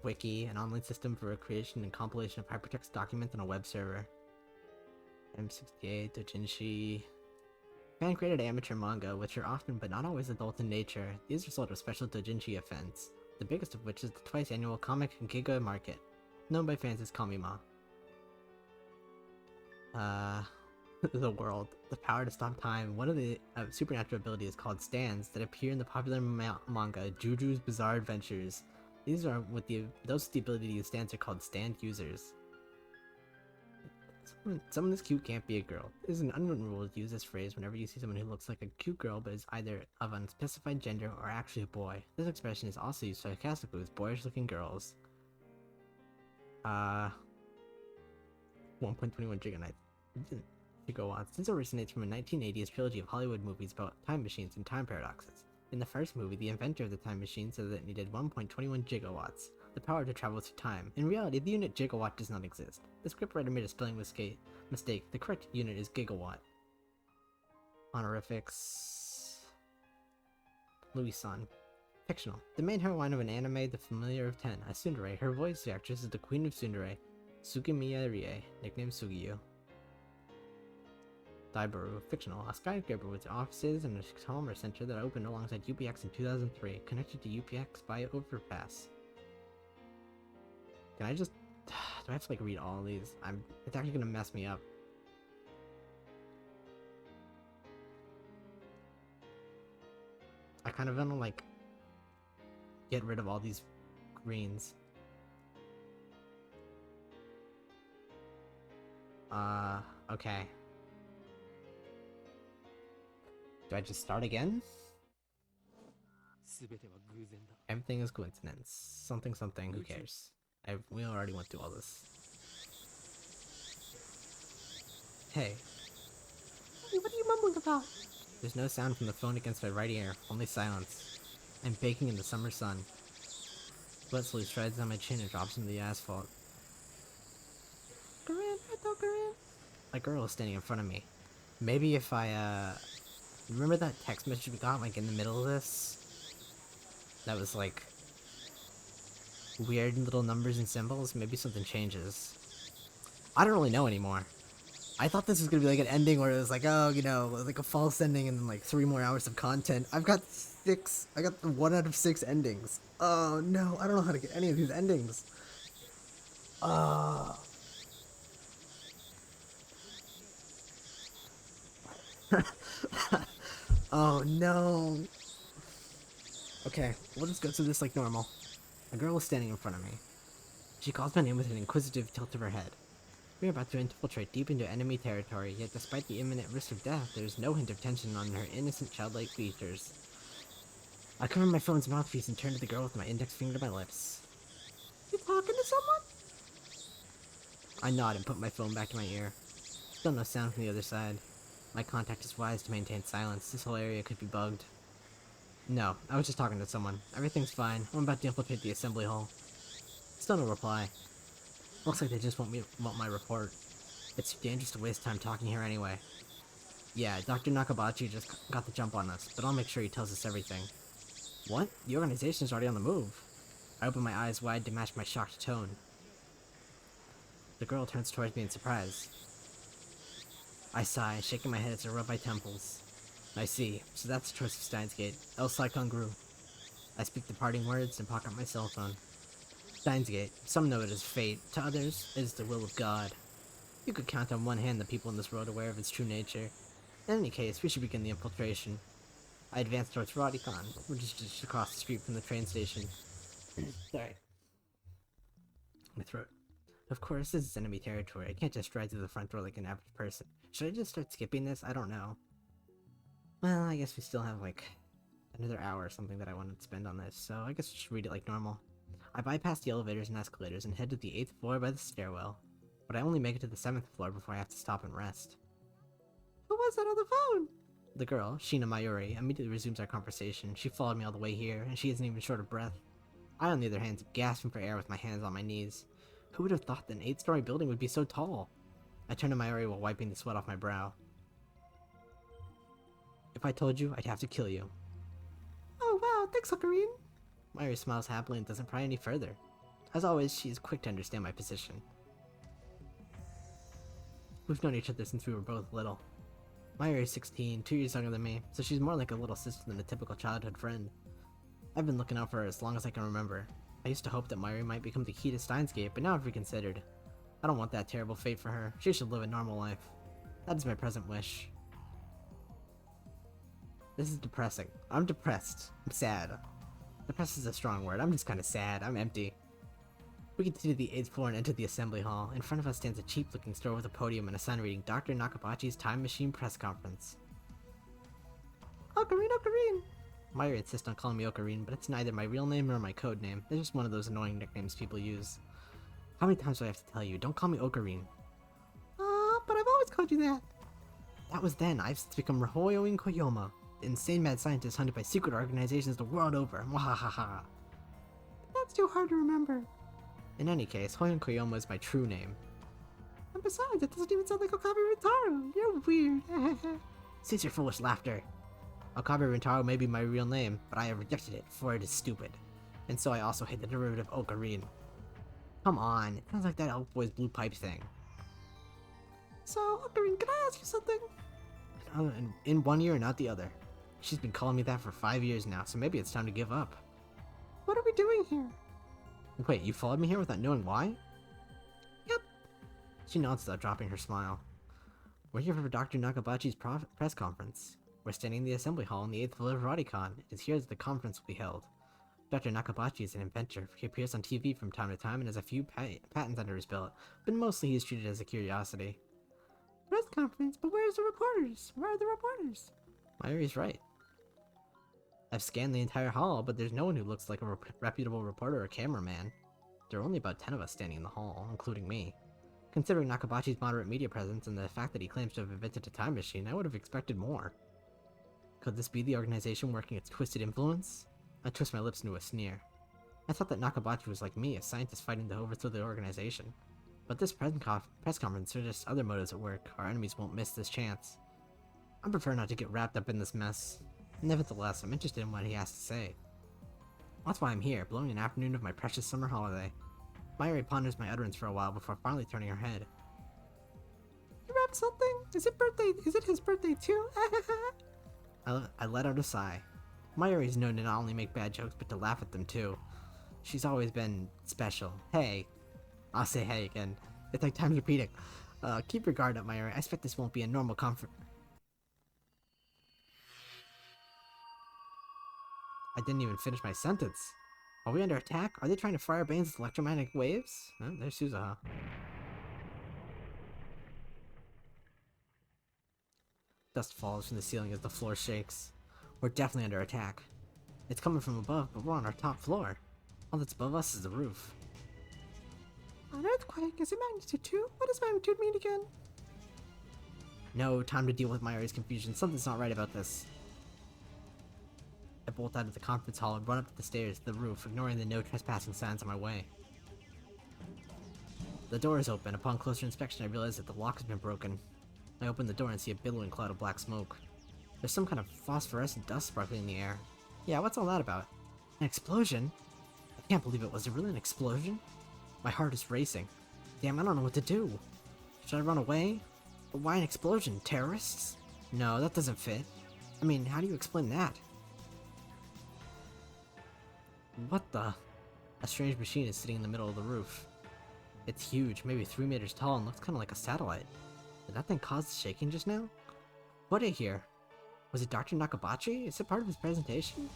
Wiki, an online system for creation and compilation of hypertext documents on a web server. M68, Dojinshi. Fan-created amateur manga, which are often but not always adult in nature. These result of special Dojinshi events, the biggest of which is the twice-annual Comic Giga Market, known by fans as Kamima. The world. The power to stop time. One of the supernatural abilities called Steins that appear in the popular manga Juju's Bizarre Adventures. These are those with the ability to use stands are called stand users. Someone this cute can't be a girl. It is an unwritten rule to use this phrase whenever you see someone who looks like a cute girl but is either of unspecified gender or actually a boy. This expression is also used sarcastically with boyish looking girls. 1.21 gigawatts. This originates from a 1980s trilogy of Hollywood movies about time machines and time paradoxes. In the first movie, the inventor of the time machine said that it needed 1.21 gigawatts, the power to travel through time. In reality, the unit gigawatt does not exist. The scriptwriter made a spelling mistake. The correct unit is gigawatt. Honorifics. Louis-san. Fictional. The main heroine of an anime, The Familiar of 10, a tsundere. Her voice actress is the Queen of Tsundere, Sugimiya Rie, nicknamed Sugiyu. Daibaru. Fictional. A skyscraper with offices and a commerce center that opened alongside UPX in 2003, connected to UPX by overpass. Can I just... do I have to like read all of these? It's actually gonna mess me up. I kind of want to like get rid of all these greens. Okay. Do I just start again? Everything is coincidence. Something, who cares? We already went through all this. Hey. What are you mumbling about? There's no sound from the phone against my right ear, only silence. I'm baking in the summer sun. Sweat slowly strides down my chin and drops into the asphalt. Corinne, hello, Corinne. My girl is standing in front of me. Maybe if I, remember that text message we got, like, in the middle of this? That was, like, weird little numbers and symbols? Maybe something changes. I don't really know anymore. I thought this was gonna be, like, an ending where it was like, oh, you know, like a false ending and then, like, 3 more hours of content. I got 1 out of 6 endings. Oh, no, I don't know how to get any of these endings. Oh. Oh no. Okay, we'll just go through this like normal. A girl is standing in front of me. She calls my name with an inquisitive tilt of her head. We are about to infiltrate deep into enemy territory, yet despite the imminent risk of death, there is no hint of tension on her innocent childlike features. I cover my phone's mouthpiece and turn to the girl with my index finger to my lips. You talking to someone? I nod and put my phone back to my ear. Still no sound from the other side. My contact is wise to maintain silence. This whole area could be bugged. No, I was just talking to someone. Everything's fine. I'm about to infiltrate the assembly hall. Still no reply. Looks like they just want my report. It's too dangerous to waste time talking here anyway. Yeah, Dr. Nakabachi just got the jump on us, but I'll make sure he tells us everything. What? The organization's already on the move. I open my eyes wide to match my shocked tone. The girl turns towards me in surprise. I sigh, shaking my head as I rub my temples. I see. So that's the choice of Steins Gate. El Saikon grew. I speak the parting words and pocket my cell phone. Steins Gate. Some know it as fate. To others, it is the will of God. You could count on one hand the people in this world aware of its true nature. In any case, we should begin the infiltration. I advance towards Rodicon, which is just across the street from the train station. Sorry. My throat. Of course, this is enemy territory. I can't just ride through the front door like an average person. Should I just start skipping this? I don't know. Well, I guess we still have, like, another hour or something that I want to spend on this, so I guess I should read it like normal. I bypass the elevators and escalators and head to the 8th floor by the stairwell, but I only make it to the 7th floor before I have to stop and rest. Who was that on the phone? The girl, Sheena Mayuri, immediately resumes our conversation. She followed me all the way here, and she isn't even short of breath. I, on the other hand, am gasping for air with my hands on my knees. Who would have thought that an 8-story building would be so tall? I turn to Mayuri while wiping the sweat off my brow. If I told you, I'd have to kill you. Oh wow, thanks, Ocarine. Mayuri smiles happily and doesn't pry any further. As always, she is quick to understand my position. We've known each other since we were both little. Mayuri is 16, 2 years younger than me, so she's more like a little sister than a typical childhood friend. I've been looking out for her as long as I can remember. I used to hope that Mayuri might become the key to Steins Gate, but now I've reconsidered. I don't want that terrible fate for her. She should live a normal life. That is my present wish. This is depressing. I'm depressed. I'm sad. Depressed is a strong word. I'm just kind of sad. I'm empty. We continue to the 8th floor and enter the assembly hall. In front of us stands a cheap-looking store with a podium and a sign reading Dr. Nakabachi's Time Machine Press Conference. Ocarine, Ocarine! Mayuri insists on calling me Ocarine, but it's neither my real name nor my code name. It's just one of those annoying nicknames people use. How many times do I have to tell you? Don't call me Ocarine. But I've always called you that. That was then. I've since become Rahoyoin Koyoma, the insane mad scientist hunted by secret organizations the world over. Mwahaha. That's too hard to remember. In any case, Hoyon Koyoma is my true name. And besides, it doesn't even sound like Okabe Rintaro. You're weird. Cease your foolish laughter. Okabe Rintaro may be my real name, but I have rejected it, for it is stupid. And so I also hate the derivative Ocarine. Come on, it sounds like that Elf Boy's blue pipe thing. So, Ocarine, can I ask you something? In one ear and not the other. She's been calling me that for 5 years now, so maybe it's time to give up. What are we doing here? Wait, you followed me here without knowing why? Yep. She nods without dropping her smile. We're here for Dr. Nakabachi's press conference. We're standing in the assembly hall in the 8th floor of Rodicon. It is here that the conference will be held. Dr. Nakabachi is an inventor. He appears on TV from time to time and has a few patents under his belt, but mostly he is treated as a curiosity. Press conference? But where's the reporters? Where are the reporters? Mayuri's right. I've scanned the entire hall, but there's no one who looks like a reputable reporter or cameraman. There are only about 10 of us standing in the hall, including me. Considering Nakabachi's moderate media presence and the fact that he claims to have invented a time machine, I would have expected more. Could this be the organization working its twisted influence? I twist my lips into a sneer. I thought that Nakabachi was like me, a scientist fighting to overthrow the organization. But this press conference suggests other motives at work. Our enemies won't miss this chance. I prefer not to get wrapped up in this mess. Nevertheless, I'm interested in what he has to say. That's why I'm here, blowing an afternoon of my precious summer holiday. Mayuri ponders my utterance for a while before finally turning her head. You wrapped something? Is it his birthday too? I let out a sigh. Mayuri's known to not only make bad jokes, but to laugh at them too. She's always been special. Hey. I'll say hey again. It's like time's repeating. Keep your guard up, Mayuri. I expect this won't be a normal comfort. I didn't even finish my sentence. Are we under attack? Are they trying to fry our brains with electromagnetic waves? Oh, there's Suzuha. Dust falls from the ceiling as the floor shakes. We're definitely under attack. It's coming from above, but we're on our top floor. All that's above us is the roof. An earthquake? Is it magnitude 2? What does magnitude mean again? No, time to deal with Mayuri's confusion. Something's not right about this. I bolt out of the conference hall and run up the stairs to the roof, ignoring the no trespassing signs on my way. The door is open. Upon closer inspection, I realize that the lock has been broken. I open the door and see a billowing cloud of black smoke. There's some kind of phosphorescent dust sparkling in the air. Yeah, what's all that about? An explosion? I can't believe it. Was it really an explosion? My heart is racing. Damn, I don't know what to do. Should I run away? But why an explosion? Terrorists? No, that doesn't fit. I mean, how do you explain that? What the? A strange machine is sitting in the middle of the roof. It's huge, maybe 3 meters tall, and looks kind of like a satellite. Did that thing cause the shaking just now? What did I hear? Was it Dr. Nakabachi? Is it part of his presentation?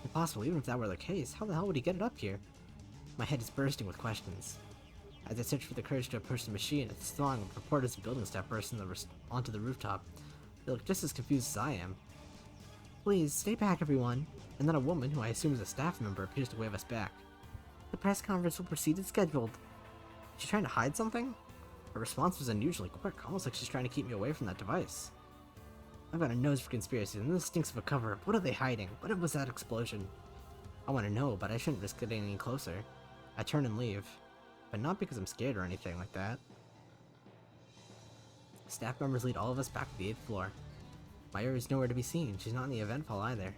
Impossible, even if that were the case. How the hell would he get it up here? My head is bursting with questions. As I search for the courage to approach the machine, a throng of reporters and building staff burst onto the rooftop. They look just as confused as I am. Please, stay back, everyone. And then a woman, who I assume is a staff member, appears to wave us back. The press conference will proceed as scheduled. Is she trying to hide something? Her response was unusually quick, almost like she's trying to keep me away from that device. I've got a nose for conspiracies, and this stinks of a cover-up. What are they hiding? What was that explosion? I want to know, but I shouldn't risk getting any closer. I turn and leave. But not because I'm scared or anything like that. Staff members lead all of us back to the 8th floor. Mayuri is nowhere to be seen. She's not in the event hall either.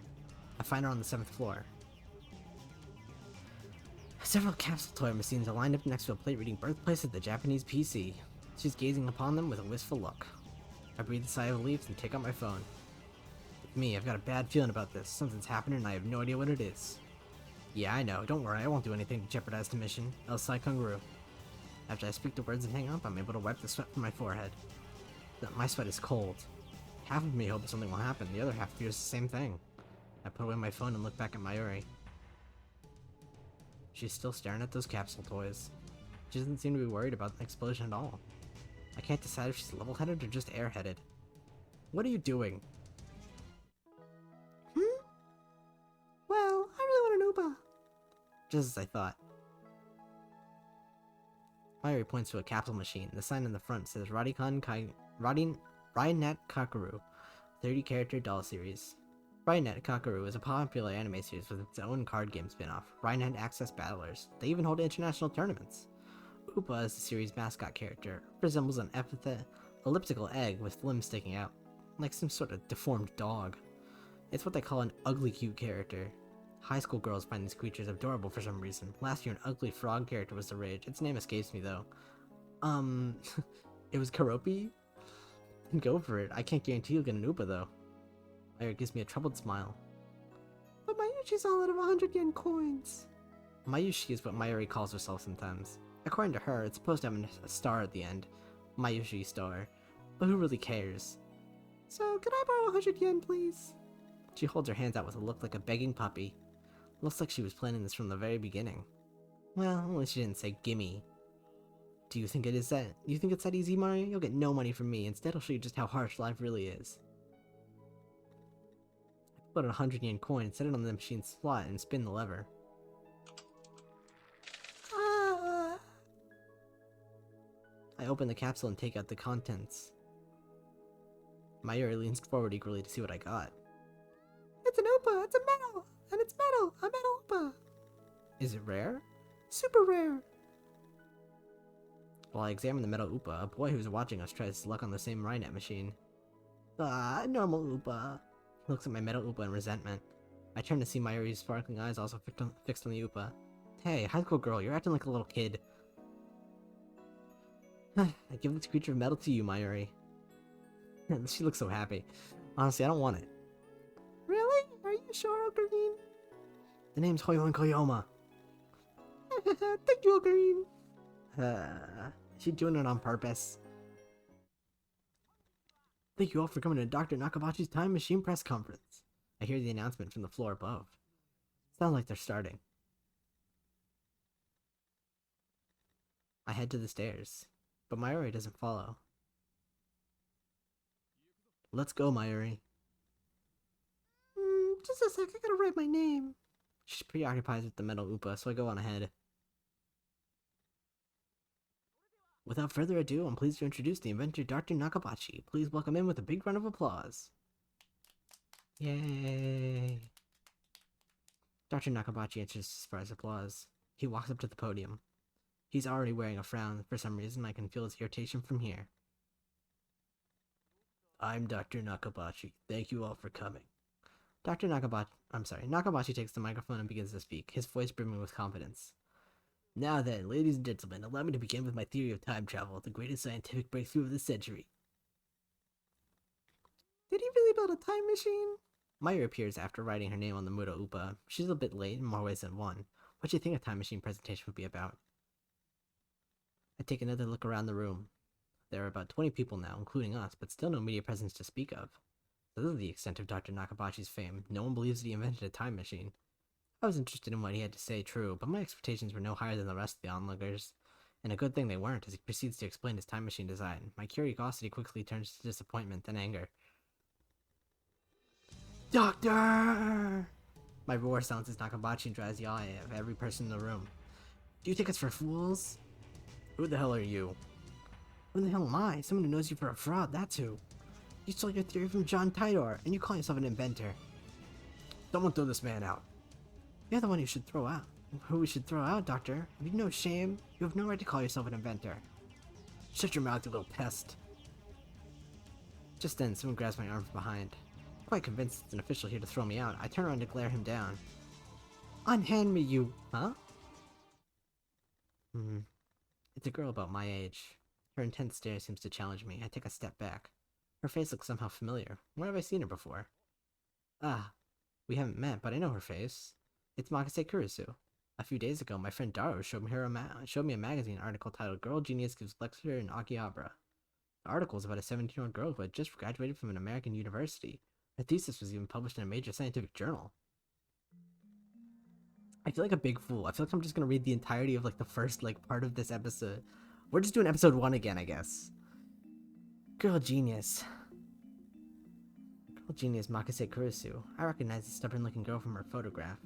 I find her on the 7th floor. Several capsule toy machines are lined up next to a plate reading Birthplace of the Japanese PC. She's gazing upon them with a wistful look. I breathe a sigh of relief and take out my phone. With me, I've got a bad feeling about this. Something's happening and I have no idea what it is. Yeah, I know. Don't worry, I won't do anything to jeopardize the mission. El Kangaroo. After I speak the words and hang up, I'm able to wipe the sweat from my forehead. My sweat is cold. Half of me hopes something will happen, the other half fears the same thing. I put away my phone and look back at Mayuri. She's still staring at those capsule toys. She doesn't seem to be worried about the explosion at all. I can't decide if she's level-headed or just airheaded. What are you doing? Well, I really want an Uba. Just as I thought. Mayuri points to a capsule machine. The sign on the front says Rainet Kakaru, 30-character doll series. Rainet Kakaru is a popular anime series with its own card game spin-off, Rainet Access Battlers. They even hold international tournaments. Upa is the series' mascot character. It resembles an elliptical egg with limbs sticking out, like some sort of deformed dog. It's what they call an ugly cute character. High school girls find these creatures adorable for some reason. Last year an ugly frog character was the rage. Its name escapes me though. It was Karopi? Go for it. I can't guarantee you'll get an Upa though. Mayuri gives me a troubled smile. But Mayushi's all out of 100 yen coins. Mayushi is what Mayuri calls herself sometimes. According to her, it's supposed to have a star at the end. Mayushi star. But who really cares? So, could I borrow 100 yen, please? She holds her hands out with a look like a begging puppy. Looks like she was planning this from the very beginning. Well, only she didn't say gimme. Do you think it's that easy, Mario? You'll get no money from me. Instead, I'll show you just how harsh life really is. I put a 100 yen coin, set it on the machine's slot, and spin the lever. I open the capsule and take out the contents. Mayuri leans forward eagerly to see what I got. It's an Upa! It's a metal! And it's metal! A metal Upa! Is it rare? Super rare! While I examine the metal Oopa, a boy who's watching us tries his luck on the same Rhinet machine. Ah, normal Oopa. He looks at my metal Oopa in resentment. I turn to see Mayuri's sparkling eyes also fixed on the Oopa. Hey, high school girl, you're acting like a little kid. I give this creature of metal to you, Mayuri. She looks so happy. Honestly, I don't want it. Really? Are you sure, Ocarine? The name's Hoyoin Koyoma. Thank you, Ocarine. Is she doing it on purpose? Thank you all for coming to Dr. Nakabachi's Time Machine press conference. I hear the announcement from the floor above. Sounds like they're starting. I head to the stairs, but Mayuri doesn't follow. Let's go, Mayuri. Just a sec, I gotta write my name. She's preoccupied with the metal Oopa, so I go on ahead. Without further ado, I'm pleased to introduce the inventor Dr. Nakabachi. Please welcome him with a big round of applause. Yay! Dr. Nakabachi answers to surprise applause. He walks up to the podium. He's already wearing a frown. For some reason, I can feel his irritation from here. I'm Dr. Nakabachi. Thank you all for coming. Nakabachi takes the microphone and begins to speak, his voice brimming with confidence. Now then, ladies and gentlemen, allow me to begin with my theory of time travel, the greatest scientific breakthrough of the century. Did he really build a time machine? Mayuri appears after writing her name on the Muda Oopa. She's a bit late in more ways than one. What do you think a time machine presentation would be about? I take another look around the room. There are about 20 people now, including us, but still no media presence to speak of. So this is the extent of Dr. Nakabachi's fame. No one believes that he invented a time machine. I was interested in what he had to say, true, but my expectations were no higher than the rest of the onlookers. And a good thing they weren't, as he proceeds to explain his time machine design. My curiosity quickly turns to disappointment, then anger. Doctor! My roar silences Nakabachi and drives the eye of every person in the room. Do you take us for fools? Who the hell are you? Who the hell am I? Someone who knows you for a fraud, that's who. You stole your theory from John Tidor, and you call yourself an inventor. Someone throw this man out. You're the one who should throw out. Who we should throw out, Doctor? Have you no shame? You have no right to call yourself an inventor. Shut your mouth, you little pest. Just then, someone grabs my arm from behind. Quite convinced it's an official here to throw me out, I turn around to glare him down. Unhand me, you... Huh? It's a girl about my age. Her intense stare seems to challenge me. I take a step back. Her face looks somehow familiar. Where have I seen her before? Ah, we haven't met, but I know her face. It's Makase Kurisu. A few days ago, my friend Daro showed me a magazine article titled Girl Genius Gives Lecture in Akihabara. The article is about a 17-year-old girl who had just graduated from an American university. Her thesis was even published in a major scientific journal. I feel like a big fool. I feel like I'm just gonna read the entirety of, like, the first, like, part of this episode. We're just doing episode 1 again, I guess. Girl Genius. Girl Genius Makase Kurisu. I recognize the stubborn-looking girl from her photograph.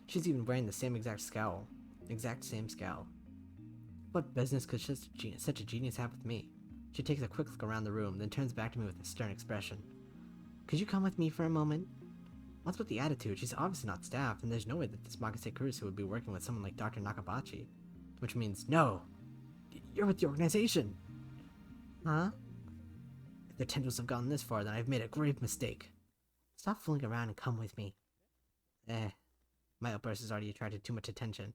She's even wearing the same exact scowl. Exact same scowl. What business could such a genius have with me? She takes a quick look around the room, then turns back to me with a stern expression. Could you come with me for a moment? What's with the attitude? She's obviously not staffed, and there's no way that this Makase Kurisu would be working with someone like Dr. Nakabachi. Which means, no! You're with the organization! Huh? If the tendrils have gone this far, then I've made a grave mistake. Stop fooling around and come with me. My outburst has already attracted too much attention.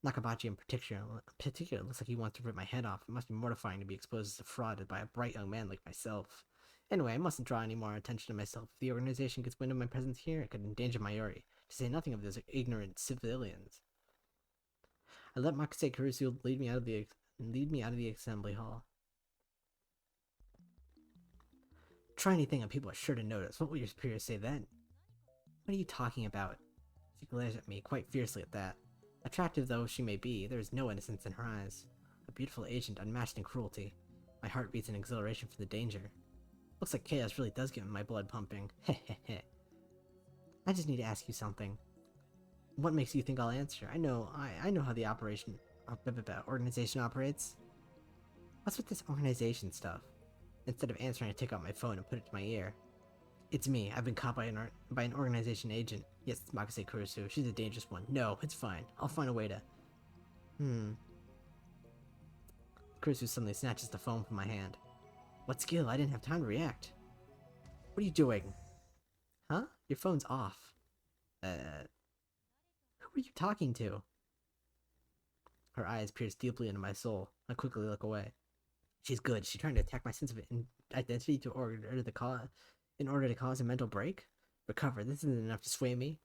Nakabachi in particular looks like he wants to rip my head off. It must be mortifying to be exposed as a fraud by a bright young man like myself. Anyway, I mustn't draw any more attention to myself. If the organization gets wind of my presence here, it could endanger Mayuri, to say nothing of those ignorant civilians. I let Makase Kurisu lead me out of the assembly hall. Try anything and people are sure to notice. What will your superiors say then? What are you talking about? She glares at me, quite fiercely at that. Attractive though she may be, there is no innocence in her eyes. A beautiful agent unmatched in cruelty. My heart beats in exhilaration for the danger. Looks like chaos really does get my blood pumping. Hehehe. I just need to ask you something. What makes you think I'll answer? I know how the organization operates. What's with this organization stuff? Instead of answering, I take out my phone and put it to my ear. It's me. I've been caught by an organization agent. Yes, it's Makase Kurusu. She's a dangerous one. No, it's fine. I'll find a way to... Kurusu suddenly snatches the phone from my hand. What skill? I didn't have time to react. What are you doing? Huh? Your phone's off. Who are you talking to? Her eyes pierce deeply into my soul. I quickly look away. She's good. She's trying to attack my sense of identity in order to cause a mental break? Recover. This isn't enough to sway me.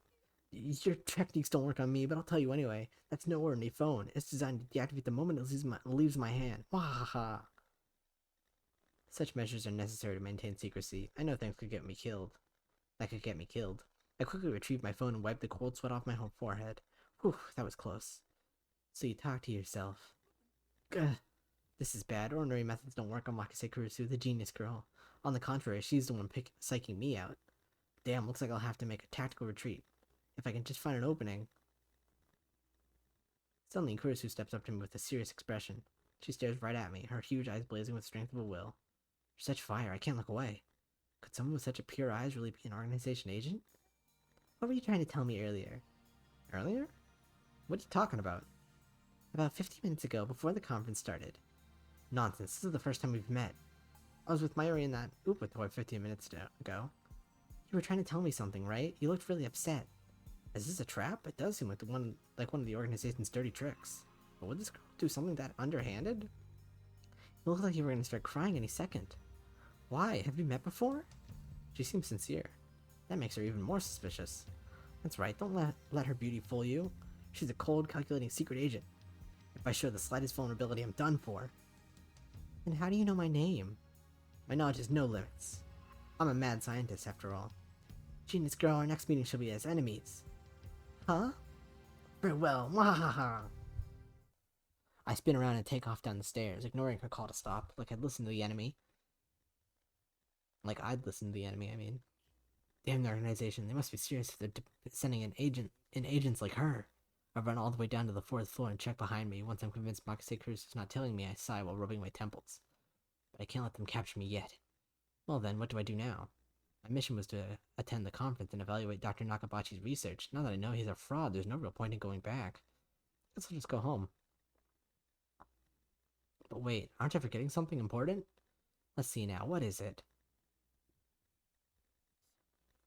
Your techniques don't work on me, but I'll tell you anyway. That's no ordinary phone. It's designed to deactivate the moment it leaves my hand. Wahaha. Such measures are necessary to maintain secrecy. I know things could get me killed. That could get me killed. I quickly retrieved my phone and wiped the cold sweat off my whole forehead. Whew, that was close. So you talk to yourself. Gah. This is bad. Ordinary methods don't work on Makase Kurusu, the genius girl. On the contrary, she's the one psyching me out. Damn, looks like I'll have to make a tactical retreat. If I can just find an opening. Suddenly, Kurusu steps up to me with a serious expression. She stares right at me, her huge eyes blazing with strength of a will. Such fire, I can't look away. Could someone with such a pure eyes really be an organization agent? What were you trying to tell me earlier? Earlier? What are you talking about? About 15 minutes ago, before the conference started. Nonsense, this is the first time we've met. I was with Mayuri in that Upa toy 15 minutes ago. You were trying to tell me something, right? You looked really upset. Is this a trap? It does seem like one of the organization's dirty tricks. But would this girl do something that underhanded? You looked like you were going to start crying any second. Why? Have you met before? She seems sincere. That makes her even more suspicious. That's right, don't let her beauty fool you. She's a cold, calculating secret agent. If I show the slightest vulnerability, I'm done for. And how do you know my name? My knowledge has no limits. I'm a mad scientist, after all. Genius girl, our next meeting shall be as enemies. Huh? Farewell, mwahaha! I spin around and take off down the stairs, ignoring her call to stop, like I'd listened to the enemy. Like I'd listened to the enemy, I mean. Damn the organization, they must be serious if they're sending an agents like her. I run all the way down to the 4th floor and check behind me. Once I'm convinced Makase Kurusu is not telling me, I sigh while rubbing my temples. But I can't let them capture me yet. Well then, what do I do now? My mission was to attend the conference and evaluate Dr. Nakabachi's research. Now that I know he's a fraud, there's no real point in going back. Guess I'll just go home. But wait, aren't I forgetting something important? Let's see now, what is it?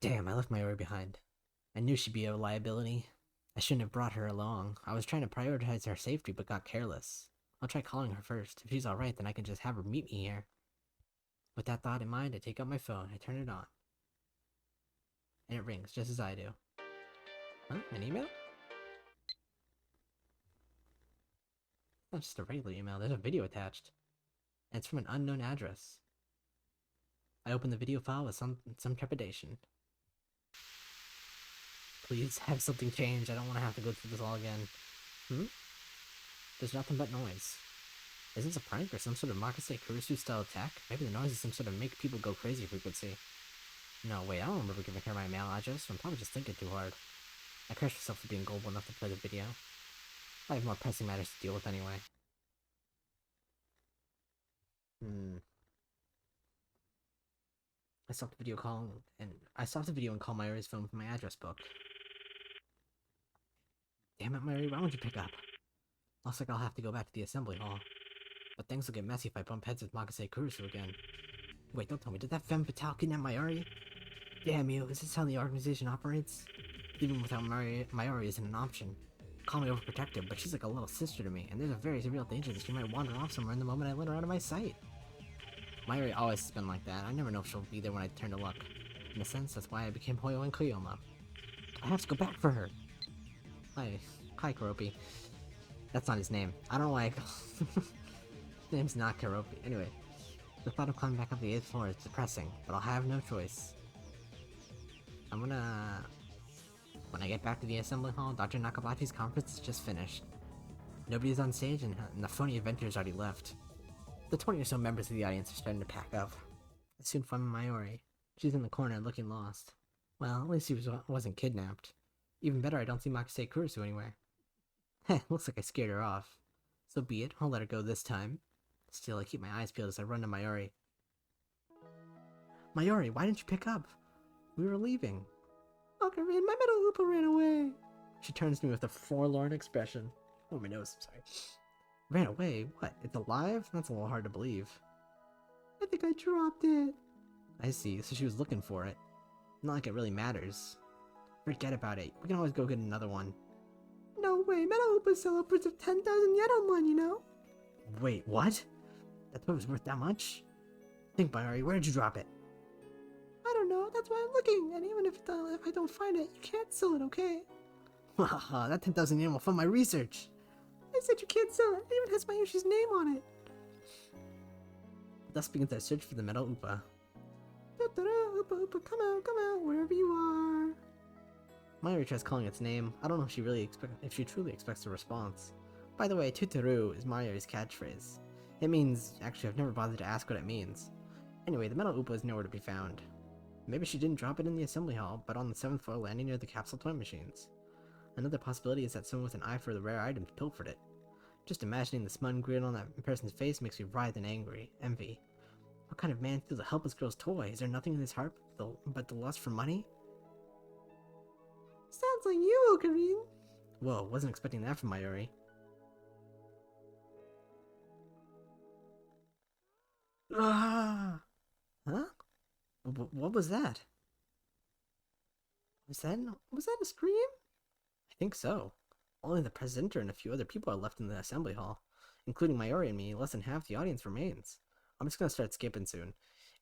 Damn, I left Mayuri behind. I knew she'd be a liability. I shouldn't have brought her along. I was trying to prioritize her safety, but got careless. I'll try calling her first. If she's alright, then I can just have her meet me here. With that thought in mind, I take out my phone, I turn it on. And it rings, just as I do. Huh? An email? Not just a regular email, there's a video attached. And it's from an unknown address. I open the video file with some trepidation. Please have something change. I don't want to have to go through this all again. There's nothing but noise. Is this a prank or some sort of Makase Kurusu style attack? Maybe the noise is some sort of make people go crazy frequency. No, wait, I don't remember giving her my mail address. I'm probably just thinking too hard. I curse myself for being gullible enough to play the video. I have more pressing matters to deal with anyway. I stopped the video and called Mayuri's phone from my address book. Damn it, Mayuri, why won't you pick up? Looks like I'll have to go back to the assembly hall. But things will get messy if I bump heads with Makase Kurusu again. Wait, don't tell me, did that femme fatale kidnap Mayuri? Damn you, is this how the organization operates? Even without Mayuri isn't an option. Call me overprotective, but she's like a little sister to me, and there's a very real danger that she might wander off somewhere in the moment I let her out of my sight. Mayuri always has been like that. I never know if she'll be there when I turn to look. In a sense, that's why I became Hoyo and Koyoma. I have to go back for her. Hi, Karopi. That's not his name. I don't know why his name's not Karopi. Anyway, the thought of climbing back up the 8th floor is depressing, but I'll have no choice. When I get back to the assembly hall, Dr. Nakabachi's conference is just finished. Nobody's on stage, and the phony adventurers already left. The 20 or so members of the audience are starting to pack up. I soon find Mayuri. She's in the corner, looking lost. Well, at least she wasn't kidnapped. Even better, I don't see Makase Kurusu anywhere. Heh, looks like I scared her off. So be it, I'll let her go this time. Still, I keep my eyes peeled as I run to Mayuri. Mayuri, why didn't you pick up? We were leaving. Ocarina, my metal Hoopa ran away. She turns to me with a forlorn expression. Oh, my nose, I'm sorry. Ran away? What? It's alive? That's a little hard to believe. I think I dropped it. I see, so she was looking for it. Not like it really matters. Forget about it. We can always go get another one. No way, metal Hoopas sell upwards of 10,000 yen on one, you know? Wait, what? That toy was worth that much? Think, Mayuri, where did you drop it? I don't know, that's why I'm looking, and even if I don't find it, you can't sell it, okay? Haha, that 10,000 yen will fund my research. I said you can't sell it, it even has Mayushi's name on it. Thus begins our search for the metal Hoopa. Hoopa, Hoopa, come out, wherever you are. Mayuri tries calling its name. I don't know if she truly expects a response. By the way, Tutaru is Mayuri's catchphrase. It means, actually I've never bothered to ask what it means. Anyway, the metal Hoopa is nowhere to be found. Maybe she didn't drop it in the assembly hall, but on the 7th floor landing near the capsule toy machines. Another possibility is that someone with an eye for the rare items pilfered it. Just imagining the smug grin on that person's face makes me writhe in envy. What kind of man steals a helpless girl's toy? Is there nothing in his heart but the lust for money? Sounds like you, Ocarine. Whoa, wasn't expecting that from Mayuri. Ah! Huh? What was that? Was that a scream? I think so. Only the presenter and a few other people are left in the assembly hall. Including Mayuri and me, less than half the audience remains. I'm just gonna start skipping soon.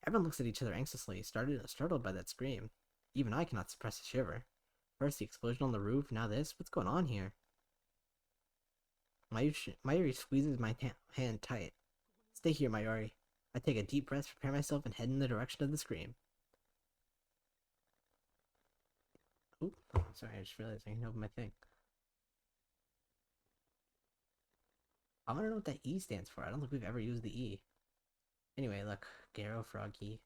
Everyone looks at each other anxiously, startled by that scream. Even I cannot suppress a shiver. First the explosion on the roof, now this. What's going on here? Mayuri squeezes my hand tight. Stay here, Mayuri. I take a deep breath, prepare myself, and head in the direction of the scream. Oop, oh, sorry, I just realized I can open my thing. I want to know what that E stands for. I don't think we've ever used the E. Anyway, look, Garo, Froggy.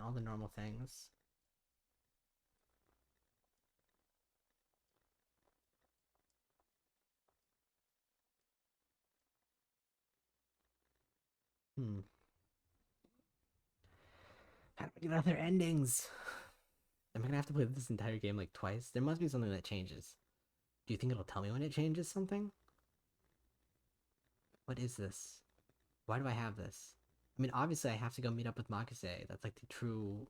All the normal things. How do we get other endings? Am I gonna have to play this entire game like twice? There must be something that changes. Do you think it'll tell me when it changes something? What is this? Why do I have this? I mean, obviously I have to go meet up with Makase. That's like the true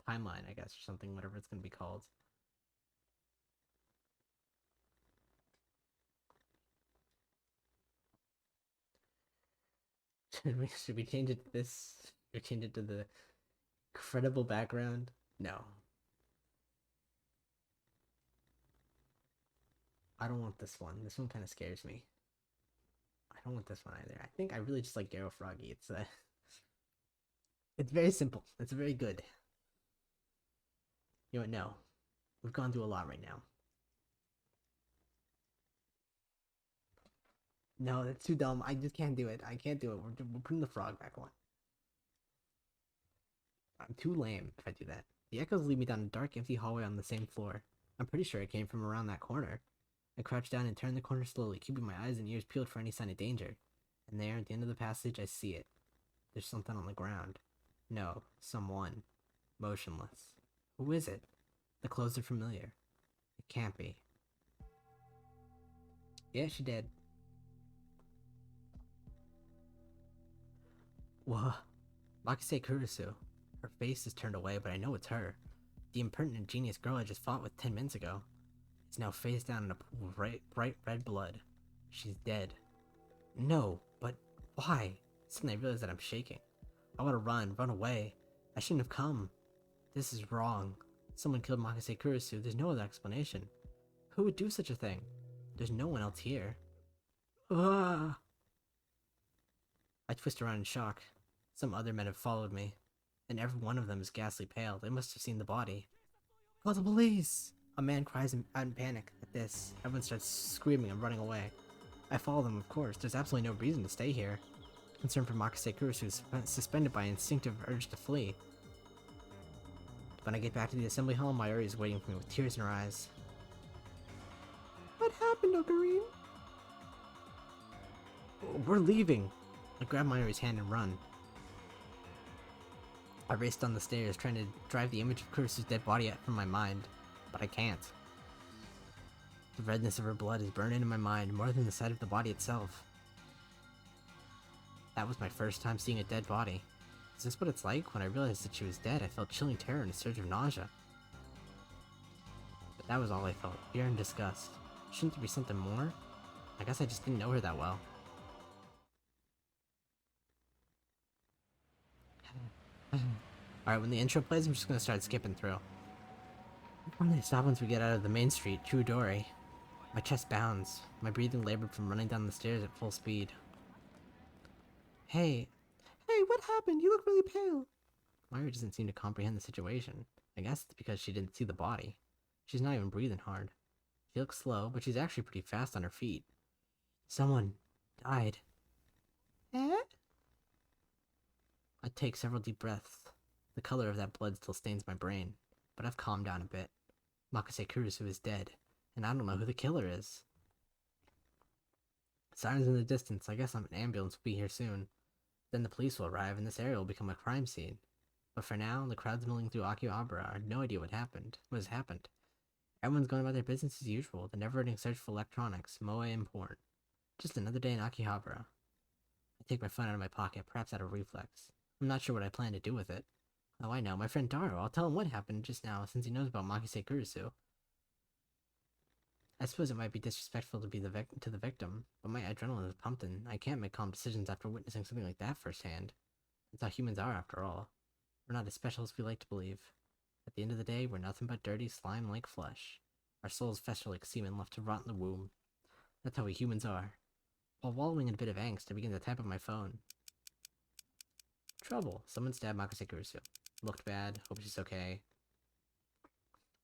timeline, I guess, or something, whatever it's gonna be called. Should we change it to this? Or change it to the incredible background? No. I don't want this one. This one kind of scares me. I don't want this one either. I think I really just like Garo Froggy. It's very simple. It's very good. You know what? No. We've gone through a lot right now. No, that's too dumb. I just can't do it. I can't do it. We're putting the frog back on. I'm too lame if I do that. The echoes lead me down a dark, empty hallway on the same floor. I'm pretty sure it came from around that corner. I crouch down and turn the corner slowly, keeping my eyes and ears peeled for any sign of danger. And there, at the end of the passage, I see it. There's something on the ground. No, someone. Motionless. Who is it? The clothes are familiar. It can't be. Yeah, she did. Whoa. Makase Kurisu. Her face is turned away, but I know it's her. The impertinent genius girl I just fought with 10 minutes ago. Is now face down in a pool of bright red blood. She's dead. No, but why? Suddenly I realize that I'm shaking. I want to run away. I shouldn't have come. This is wrong. Someone killed Makase Kurisu. There's no other explanation. Who would do such a thing? There's no one else here. Ah! I twist around in shock. Some other men have followed me, and every one of them is ghastly pale. They must have seen the body. Call the police! A man cries out in panic at this. Everyone starts screaming and running away. I follow them, of course. There's absolutely no reason to stay here. Concern for Makase Kurisu is suspended by an instinctive urge to flee. When I get back to the assembly hall, Mayuri is waiting for me with tears in her eyes. What happened, Ocarine? We're leaving. I grab Mayuri's hand and run. I raced down the stairs, trying to drive the image of Kurisu's dead body out from my mind, but I can't. The redness of her blood is burned into my mind more than the sight of the body itself. That was my first time seeing a dead body. Is this what it's like? When I realized that she was dead, I felt chilling terror and a surge of nausea. But that was all I felt, fear and disgust. Shouldn't there be something more? I guess I just didn't know her that well. Alright, when the intro plays, I'm just gonna start skipping through. I finally stop once we get out of the main street, True Dory. My chest bounds. My breathing labored from running down the stairs at full speed. Hey, what happened? You look really pale. Myra doesn't seem to comprehend the situation. I guess it's because she didn't see the body. She's not even breathing hard. She looks slow, but she's actually pretty fast on her feet. Someone died. Eh? I take several deep breaths. The color of that blood still stains my brain, but I've calmed down a bit. Makase Kurisu is dead, and I don't know who the killer is. Sirens in the distance. I guess an ambulance will be here soon. Then the police will arrive, and this area will become a crime scene. But for now, the crowds milling through Akihabara have no idea what has happened. Everyone's going about their business as usual, the never-ending search for electronics, moe, and porn. Just another day in Akihabara. I take my phone out of my pocket, perhaps out of reflex. I'm not sure what I plan to do with it. Oh, I know, my friend Taro. I'll tell him what happened just now, since he knows about Makise Kurisu. I suppose it might be disrespectful to be the victim, but my adrenaline is pumped and I can't make calm decisions after witnessing something like that firsthand. That's how humans are, after all. We're not as special as we like to believe. At the end of the day, we're nothing but dirty, slime-like flesh. Our souls fester like semen left to rot in the womb. That's how we humans are. While wallowing in a bit of angst, I begin to type on my phone. Trouble. Someone stabbed Makase Kurisu. Looked bad. Hope she's okay.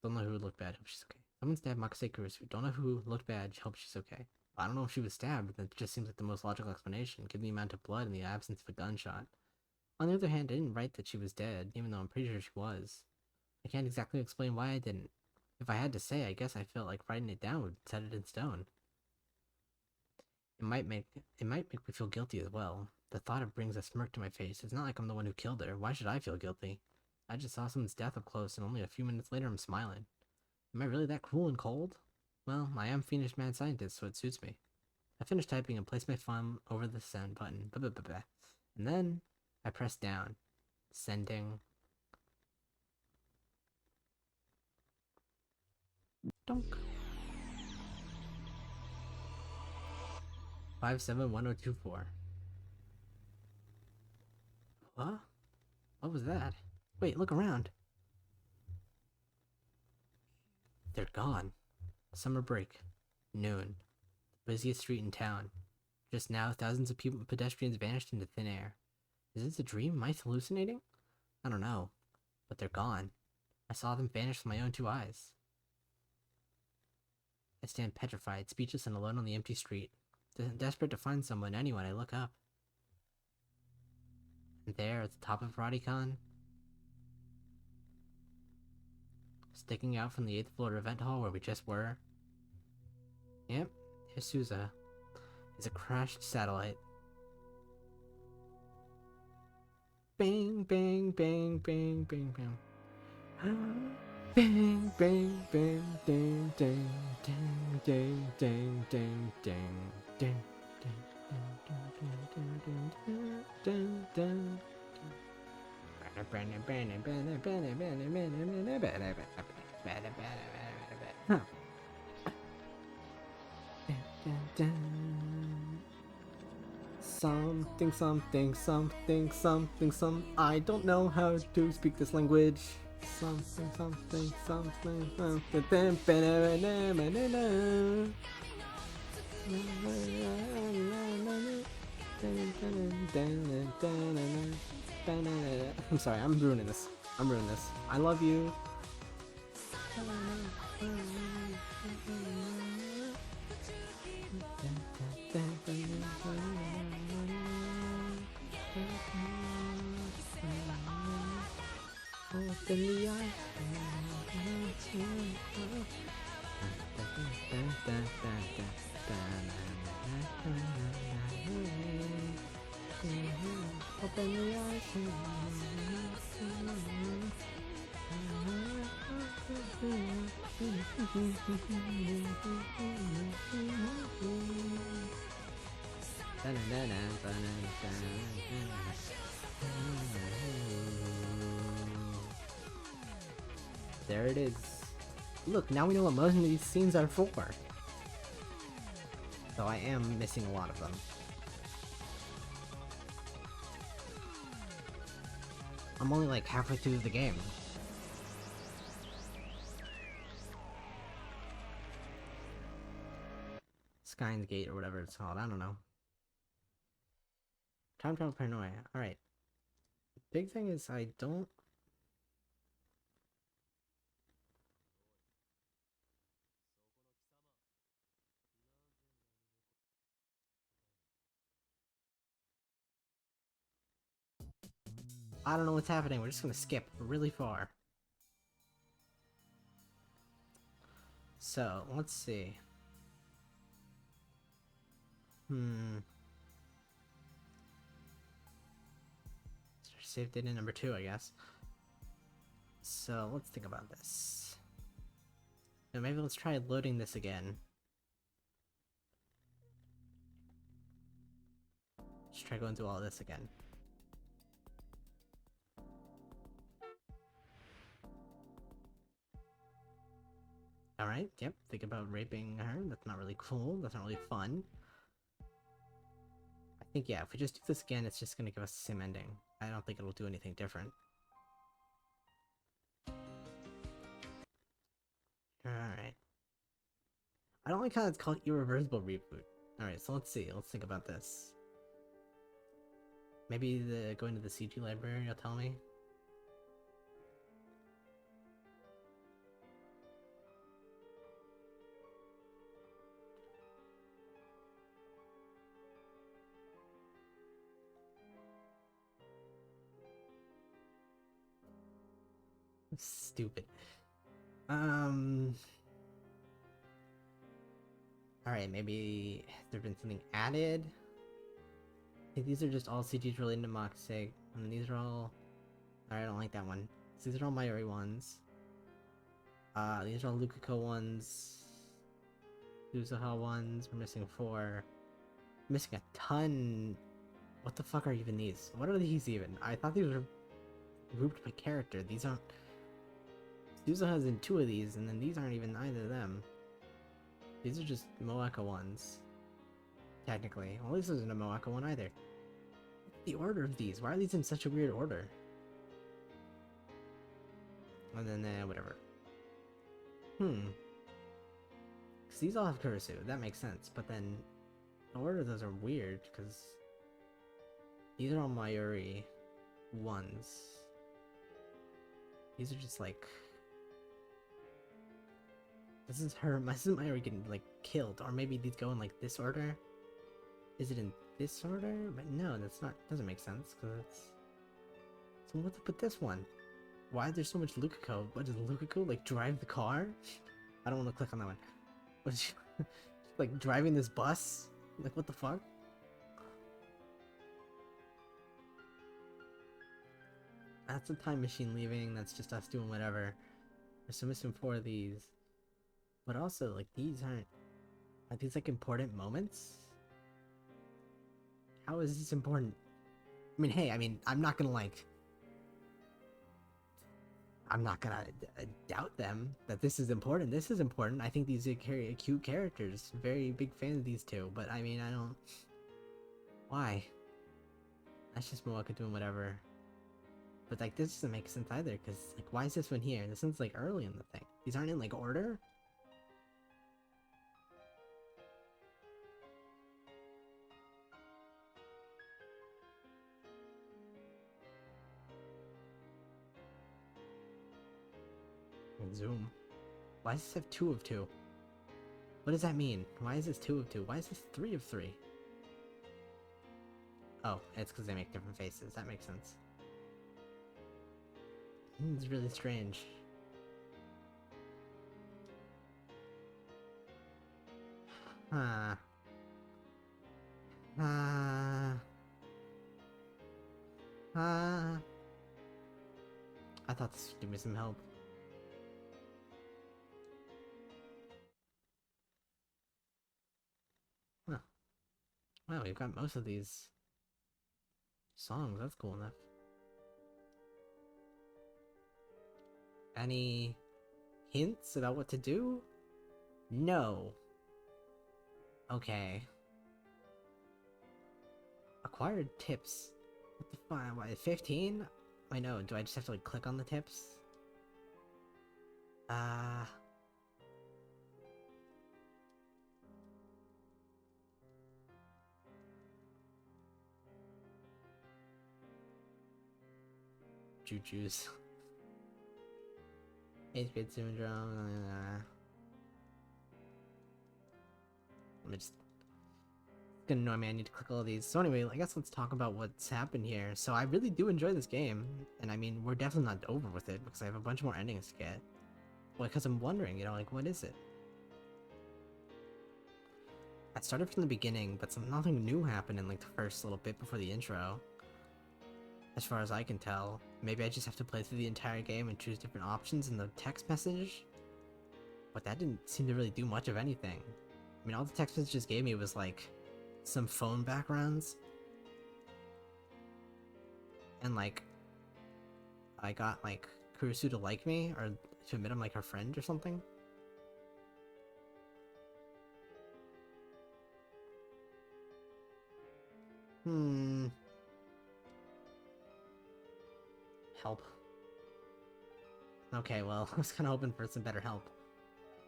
Don't know who looked bad. Hope she's okay. Someone stabbed Makase Kurisu. Don't know who looked bad. Hope she's okay. I don't know if she was stabbed, but that just seems like the most logical explanation, given the amount of blood and the absence of a gunshot. On the other hand, I didn't write that she was dead, even though I'm pretty sure she was. I can't exactly explain why I didn't. If I had to say, I guess I felt like writing it down would set it in stone. It might make me feel guilty as well. The thought of brings a smirk to my face. It's not like I'm the one who killed her. Why should I feel guilty? I just saw someone's death up close, and only a few minutes later I'm smiling. Am I really that cruel and cold? Well, I am finished mad scientist, so it suits me. I finished typing and placed my thumb over the send button. And then I pressed down. Sending. Donk. 571024. What? What was that? Wait, look around. They're gone. Summer break. Noon. The busiest street in town. Just now, thousands of pedestrians vanished into thin air. Is this a dream? Am I hallucinating? I don't know. But they're gone. I saw them vanish with my own two eyes. I stand petrified, speechless and alone on the empty street. Desperate to find someone, anyone, I look up. And there, at the top of Radicon, sticking out from the 8th floor event hall where we just were. Yep, Hisuza is a crashed satellite. Bang, bang, bang, bang, bang, bang. Bang, bang, bang, dang, dang, dang, dang, dang, dang, dang, dang, dang, dang, dang. Something, something, something, something, some. I don't know how to speak this language. Something, something, something, something. I'm sorry, I'm ruining this. I love you. Open the eyes. Open the eyes. There it is. Look, now we know what most of these scenes are for. Though I am missing a lot of them. I'm only like halfway through the game. Steins Gate or whatever it's called, I don't know. Time travel paranoia. Alright. Big thing is I don't... I don't know what's happening, we're just gonna skip really far. So, let's see. Save data number 2, I guess. So, let's think about this. Now, maybe let's try loading this again. Just try going through all of this again. Alright, yep, think about raping her. That's not really cool, that's not really fun. I think, yeah, if we just do this again, it's just gonna give us the same ending. I don't think it'll do anything different. Alright. I don't like how it's called irreversible reboot. Alright, so let's see, let's think about this. Maybe going to the CG library will tell me? Stupid. Alright, maybe has there been something added? Okay, these are just all CGs related to Moxig, and these are all... Alright, I don't like that one. So these are all Mayuri ones. These are all Lukako ones. Suzuha ones. We're missing 4. We're missing a ton. What the fuck are even these? What are these even? I thought these were grouped by character. These aren't... Suzuha's in 2 of these, and then these aren't even either of them. These are just Moeka ones. Technically. Well, this isn't a Moeka one either. The order of these. Why are these in such a weird order? And then, whatever. Because these all have Kurisu. That makes sense. But then, the order of those are weird, because... These are all Mayuri ones. These are just like... This is Mayuri getting, like, killed. Or maybe these go in, like, this order? Is it in this order? But no, that's not... Doesn't make sense, because it's... So what's up with this one? Why is there so much Lukako? What, does Lukako, like, drive the car? I don't want to click on that one. What is she... like, driving this bus? Like, what the fuck? That's a time machine leaving, that's just us doing whatever. We're still missing 4 of these. But also, like, these aren't... Are these, like, important moments? How is this important? I mean, hey, I'm not gonna, like... I'm not gonna doubt them that this is important. This is important. I think these are cute characters. Very big fan of these 2, but I mean, I don't... Why? That's just Moeka doing whatever. But, like, this doesn't make sense either, because, like, why is this one here? This one's, like, early in the thing. These aren't in, like, order? Zoom. Why does this have 2 of 2? What does that mean? Why is this 2 of 2? Why is this 3 of 3? Oh, it's because they make different faces. That makes sense. It's really strange. I thought this would give me some help. we've got most of these songs. That's cool enough. Any hints about what to do? No. Okay. Acquired tips. What the fuck? What, 15? I know. Do I just have to like click on the tips? Choo-choos. 8th grade syndrome. Let me just... It's gonna annoy me, I need to click all of these. So anyway, I guess let's talk about what's happened here. So I really do enjoy this game, and I mean, we're definitely not over with it, because I have a bunch more endings to get. Well, because I'm wondering, you know, like, what is it? I started from the beginning, but nothing new happened in, like, the first little bit before the intro. As far as I can tell. Maybe I just have to play through the entire game and choose different options in the text message? But that didn't seem to really do much of anything. I mean, all the text messages gave me was, like, some phone backgrounds. And, like, I got, like, Kurusu to like me, or to admit I'm, like, her friend or something. Help. Okay, well, I was kinda hoping for some better help.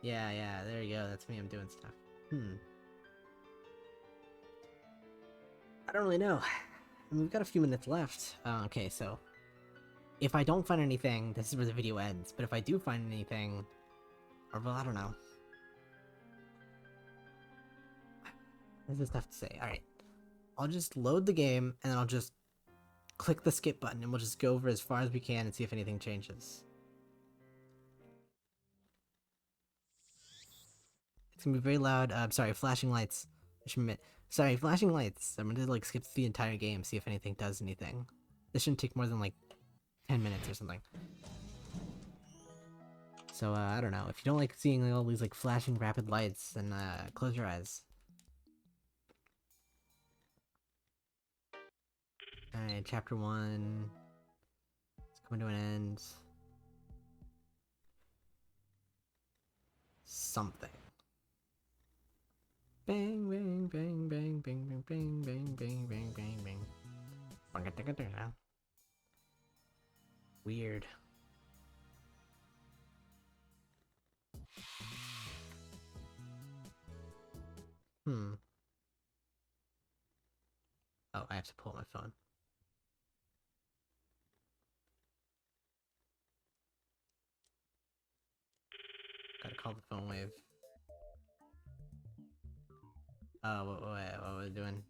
Yeah, there you go, that's me, I'm doing stuff. I don't really know. I mean, we've got a few minutes left. Okay, so... If I don't find anything, this is where the video ends, but if I do find anything... Or, well, I don't know. This is tough to say. Alright. I'll just load the game, and then I'll just click the skip button, and we'll just go over as far as we can and see if anything changes. It's gonna be very loud. Sorry, flashing lights. I should admit. Sorry, flashing lights. I'm gonna like skip the entire game, see if anything does anything. This shouldn't take more than like 10 minutes or something. So, I don't know. If you don't like seeing like, all these like flashing rapid lights, then close your eyes. Alright, chapter 1. It's coming to an end. Something. Bang, bang, bang, bang, bang, bang, bang, bang, bang, bang, bang, bang. Weird. Oh, I have to pull out my phone. Gotta call the phone wave. Oh, what was I doing?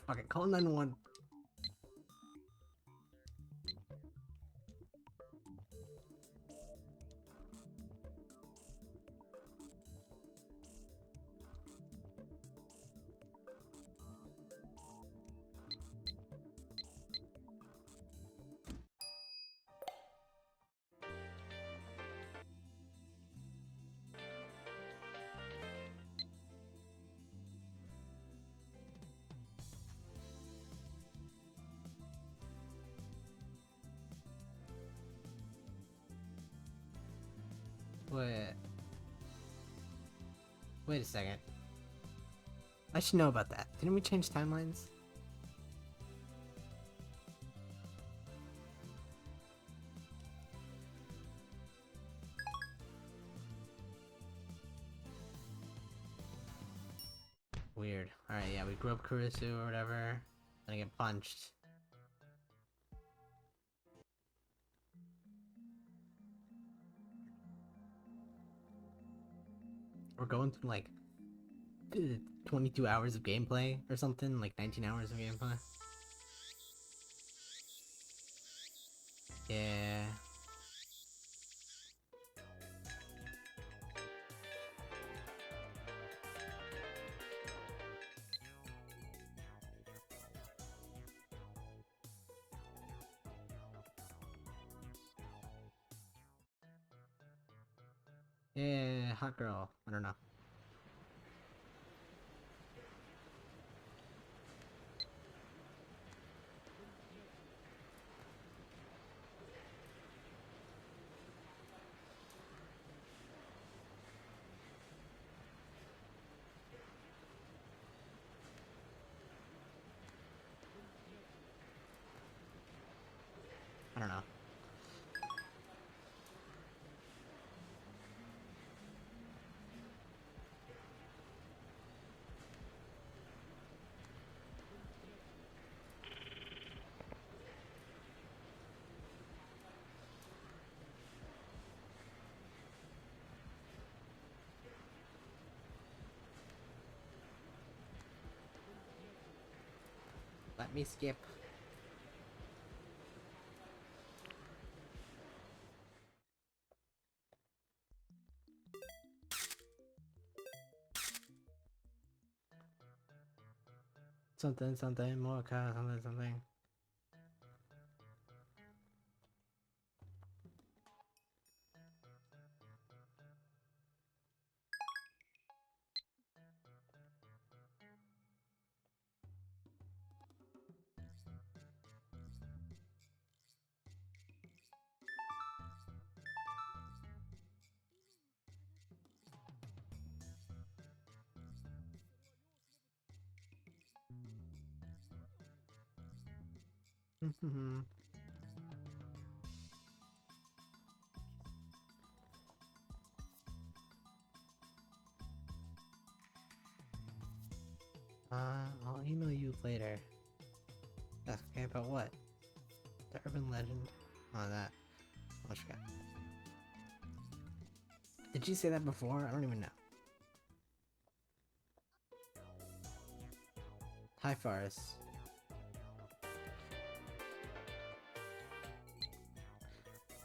Fucking call 911. Wait a second. I should know about that. Didn't we change timelines? Weird. Alright, yeah, we grew up Kurisu or whatever. Then I get punched. We're going through like 22 hours of gameplay or something, like 19 hours of gameplay. Yeah. Yeah, hot girl. I don't know. I don't know. Let me skip. Something, something, more car, something, something. I'll email you later. Okay, about what? The urban legend? Oh, that. Oh, I forgot. Did you say that before? I don't even know. Hi, Forest.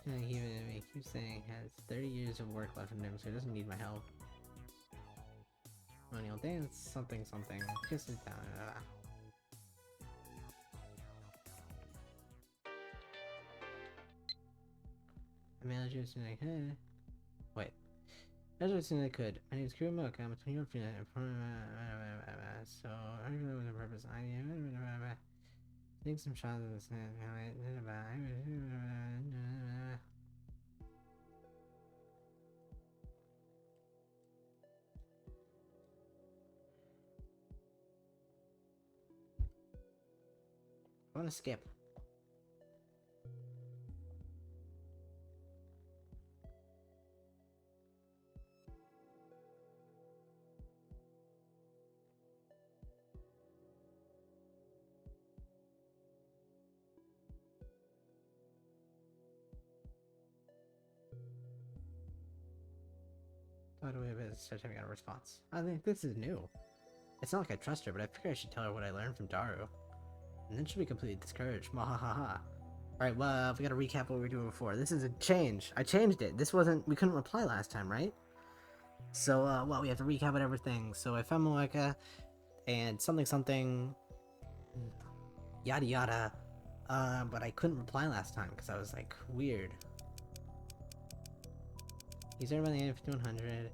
He keeps saying has 30 years of work left in him, so he doesn't need my help. When he'll dance, something, something. Kiss it down. I managed you as soon as I could. Wait. As soon as I could. My name is Kurimoka. I'm a 20-year-old female. So, I don't know the purpose. Take some shots of this. I want to skip. By the way, start having a response. I think this is new. It's not like I trust her, but I figure I should tell her what I learned from Daru. And then she'll be completely discouraged. Mahahaha. Alright, well, we gotta recap what we were doing before. This is a change. I changed it. This wasn't... We couldn't reply last time, right? So, well, we have to recap everything. So I found Moeka, and something something... Yada yada. But I couldn't reply last time, because I was, like, weird. He's there by the end of 5100.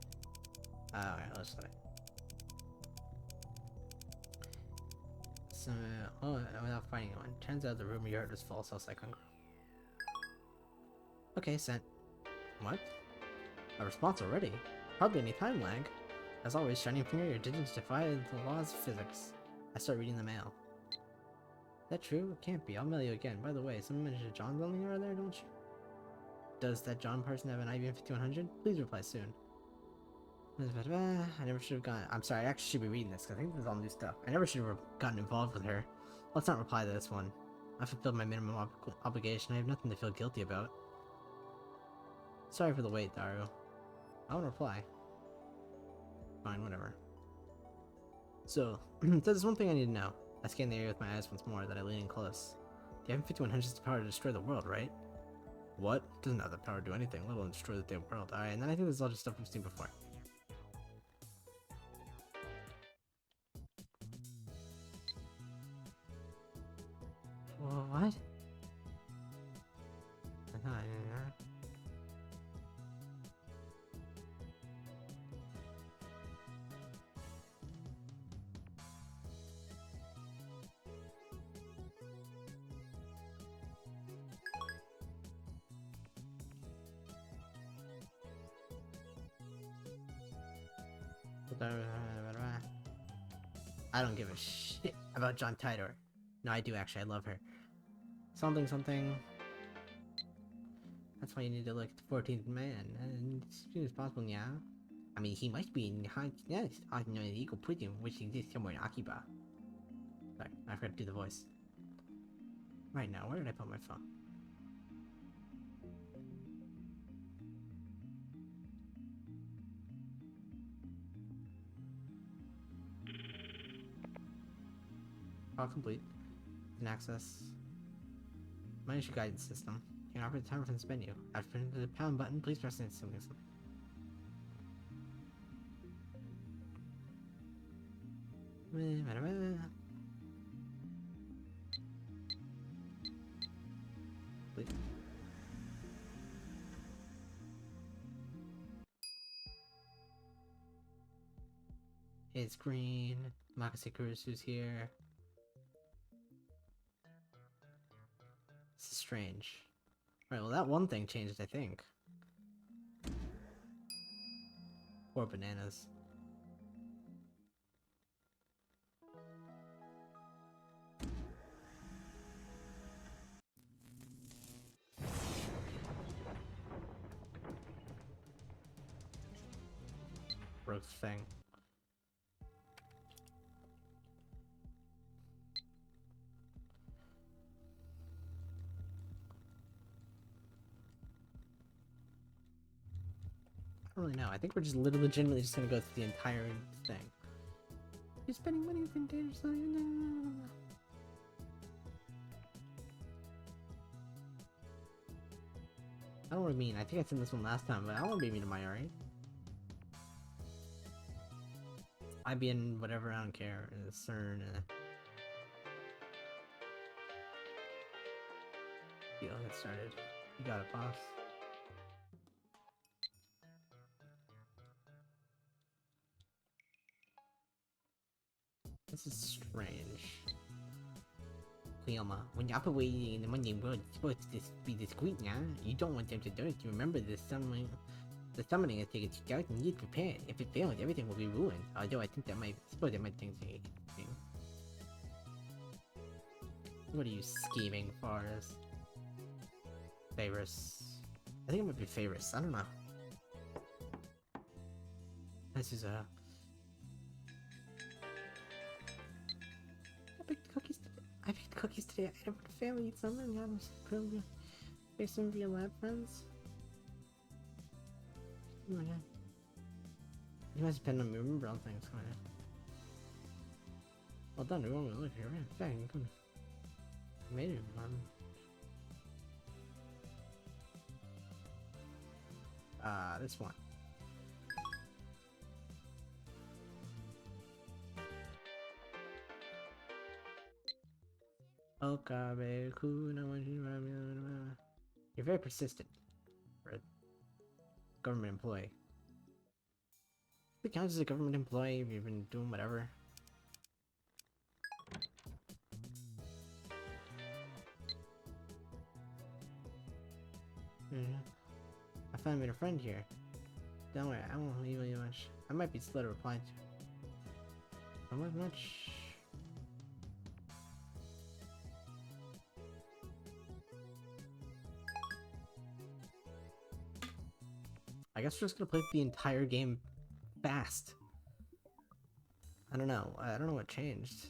Alright, let's try. So, without finding anyone. Turns out the rumor you heard was false, else I couldn't. Okay, sent. What? A response already? Hardly any time lag. As always, shining finger, your digits defy the laws of physics. I start reading the mail. Is that true? It can't be. I'll mail you again. By the way, someone mentioned John's on here there, don't you? Does that John person have an IBM 5100? Please reply soon. I never should have gotten... I'm sorry, I actually should be reading this, because I think this is all new stuff. I never should have gotten involved with her. Let's not reply to this one. I fulfilled my minimum obligation. I have nothing to feel guilty about. Sorry for the wait, Daru. I won't reply. Fine, whatever. So, there's one thing I need to know. I scan the area with my eyes once more, then I lean in close. The IBM 5100 has the power to destroy the world, right? What? Doesn't have the power to do anything, let alone destroy the damn world. Alright, and then I think this is all just stuff we've seen before. What? I don't give a shit about John Titor. No, I do actually. I love her. Something, something. That's why you need to look at the 14th man, and as soon as possible, yeah? I mean, he must be in yes, on an illegal prison which exists somewhere in Akiba. Sorry, I forgot to do the voice. Right now, where did I put my phone? All complete. Can access. Manage your guidance system. You can operate the timer from this menu. After hitting the pound button, please press it instantly. It's green. Makase Kurusu's here. This is strange. Right, well that one thing changed, I think. Poor bananas. Broke thing. I don't really know. I think we're just legitimately just gonna go through the entire thing. You're spending money with dangerously. I don't really mean. I think I said this one last time, but I don't want to be mean to Mayuri. IBN, whatever, I don't care. CERN. Deal, get started. You got it, boss. This is strange. Cleoma, when you operate in the Monday world, it's supposed to be discreet now. You don't want them to notice. Remember, the summoning has taken 2,000 years prepared. If it fails, everything will be ruined. Although I think that might, suppose that might think anything. What are you scheming for? Favorus. I think it might be Favorus. I don't know. This is a. I baked cookies today. I baked cookies today. I had a family eat some and I'm probably make some of your lab friends. Oh my god. You must depend on me. Remember all things. Come on. Well done. We won't look here. Dang, good. Made it, man. This one. You're very persistent for a government employee. It counts as a government employee if you've been doing whatever. I finally made a friend here. Don't worry, I won't leave you much. I might be slow to reply to. How much? I guess we're just gonna play the entire game fast. I don't know. I don't know what changed.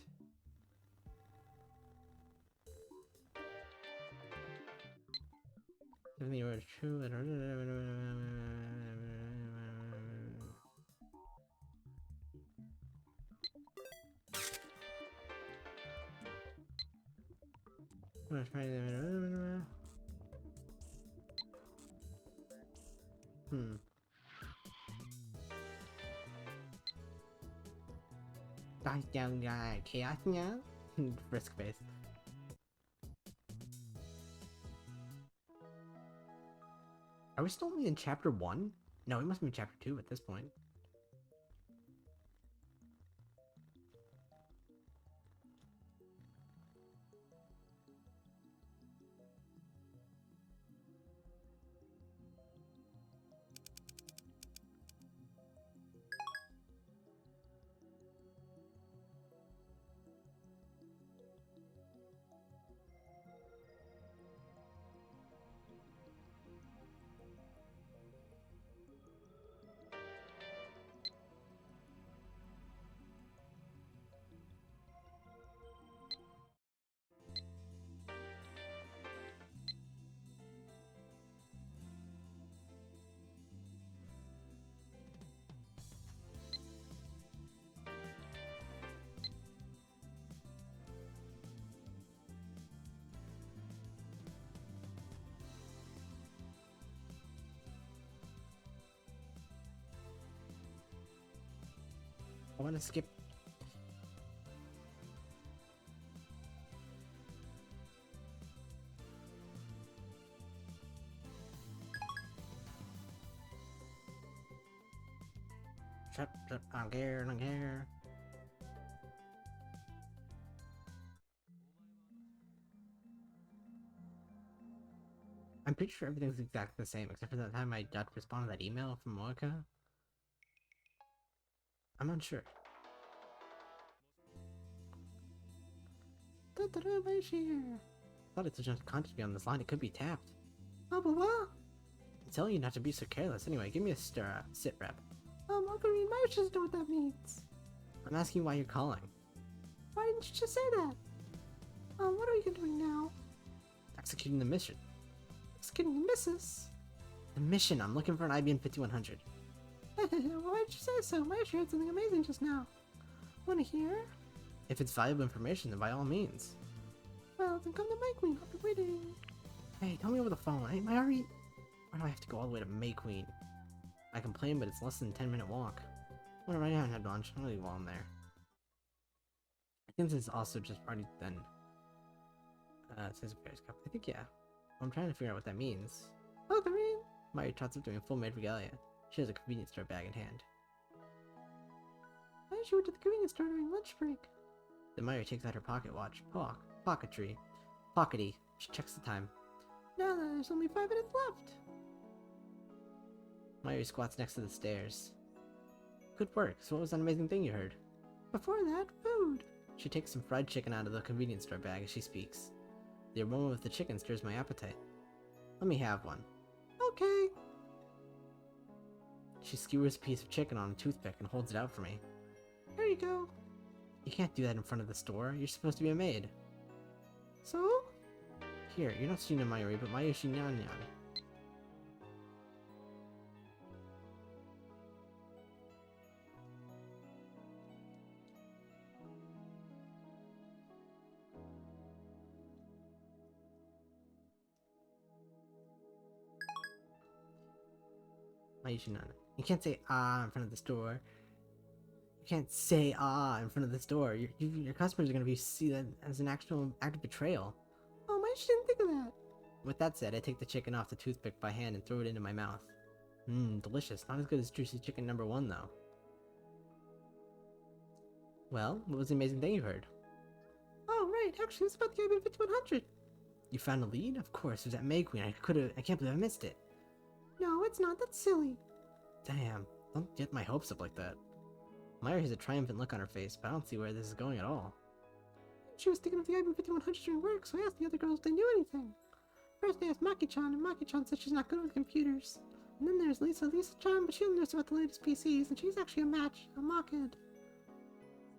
Give me your true. Down chaos now? Risk based. Are we still only in chapter 1? No, we must be in chapter 2 at this point. I want to skip. Shut, I don't care, I don't care. I'm pretty sure everything's exactly the same, except for that time I got to respond to that email from Moeka. I'm unsure. Thought it's just contact me on this line, it could be tapped. Blah blah blah. I'm telling you not to be so careless. Anyway, give me a sit rep. Uncle Reed might just know what that means. I'm asking why you're calling. Why didn't you just say that? What are you doing now? Executing the mission. Executing the missus? The mission, I'm looking for an IBM 5100. Why did you say so? My sure had something amazing just now. Wanna hear? If it's valuable information, then by all means. Well, then come to May Queen. I'll be waiting. Hey, tell me over the phone. Hey, Mary. Why do I have to go all the way to May Queen? I complain, but it's less than a 10-minute walk. Well, right now I had lunch. I'm gonna leave while I'm there. I think this is also just already done. It says Paris Cup. I think, yeah. I'm trying to figure out what that means. Oh, Kareem! Mary trots up doing full maid regalia. She has a convenience store bag in hand. Why did she went to the convenience store during lunch break? Then Mary takes out her pocket watch. Pocketry. Pockety. She checks the time. Now there's only 5 minutes left. Mary squats next to the stairs. Good work. So what was that amazing thing you heard? Before that, food. She takes some fried chicken out of the convenience store bag as she speaks. The aroma of the chicken stirs my appetite. Let me have one. Okay. She skewers a piece of chicken on a toothpick and holds it out for me. Here you go. You can't do that in front of the store. You're supposed to be a maid. So? Here, you're not Shina Mayuri, but Mayushi Nyanyan. Mayushi Nyanyan. You can't say ah in front of the store. You can't say ah in front of the store. Your customers are going to see that as an actual act of betrayal. Oh, I didn't think of that. With that said, I take the chicken off the toothpick by hand and throw it into my mouth. Mmm, delicious. Not as good as juicy chicken number 1, though. Well, what was the amazing thing you heard? Oh, right. Actually, it's about the IBM 5100. You found a lead? Of course. It was at May Queen. I can't believe I missed it. No, it's not. That's silly. Damn. Don't get my hopes up like that. Myra has a triumphant look on her face, but I don't see where this is going at all. She was thinking of the IBM 5100 during work, so I asked the other girls if they knew anything. First I asked Maki-chan, and Maki-chan said she's not good with computers. And then there's Lisa-chan, but she knows about the latest PCs, and she's actually a mockhead.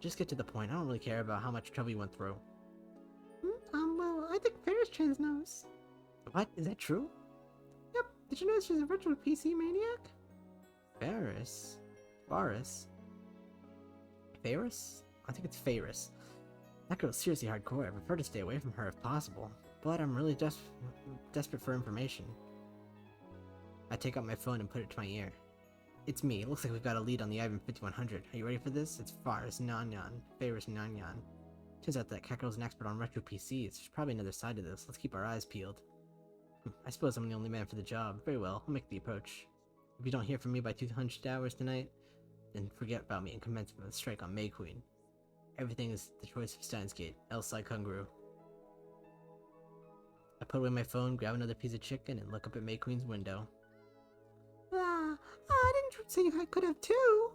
Just get to the point. I don't really care about how much trouble you went through. Well, I think Ferris-chan knows. What? Is that true? Yep. Did you know she's a virtual PC maniac? Ferris? Faris? Ferris? I think it's Ferris. That girl's seriously hardcore. I prefer to stay away from her if possible. But I'm really desperate for information. I take out my phone and put it to my ear. It's me. It looks like we've got a lead on the IBM 5100. Are you ready for this? It's Faris Nanyan. Faris Nanyan. Turns out that Kakero's an expert on retro PCs. There's probably another side to this. Let's keep our eyes peeled. I suppose I'm the only man for the job. Very well. I'll make the approach. If you don't hear from me by 200 hours tonight, then forget about me and commence with a strike on May Queen. Everything is the choice of Steins Gate. Else I Kungru. I put away my phone, grab another piece of chicken, and look up at May Queen's window. Didn't you say I could have two?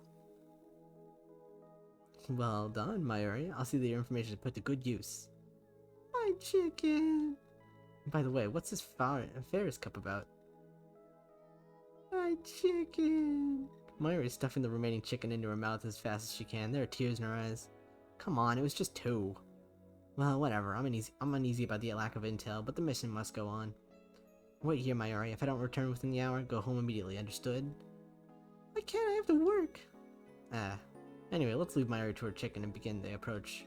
Well done, Mayuri. I'll see that your information is put to good use. My chicken. By the way, what's this Ferris cup about? My chicken. Mayuri is stuffing the remaining chicken into her mouth as fast as she can. There are tears in her eyes. Come on, it was just 2. Well, whatever. I'm uneasy about the lack of intel, but the mission must go on. Wait here, Mayuri. If I don't return within the hour, go home immediately. Understood? I can't. I have to work. Anyway, let's leave Mayuri to her chicken and begin the approach.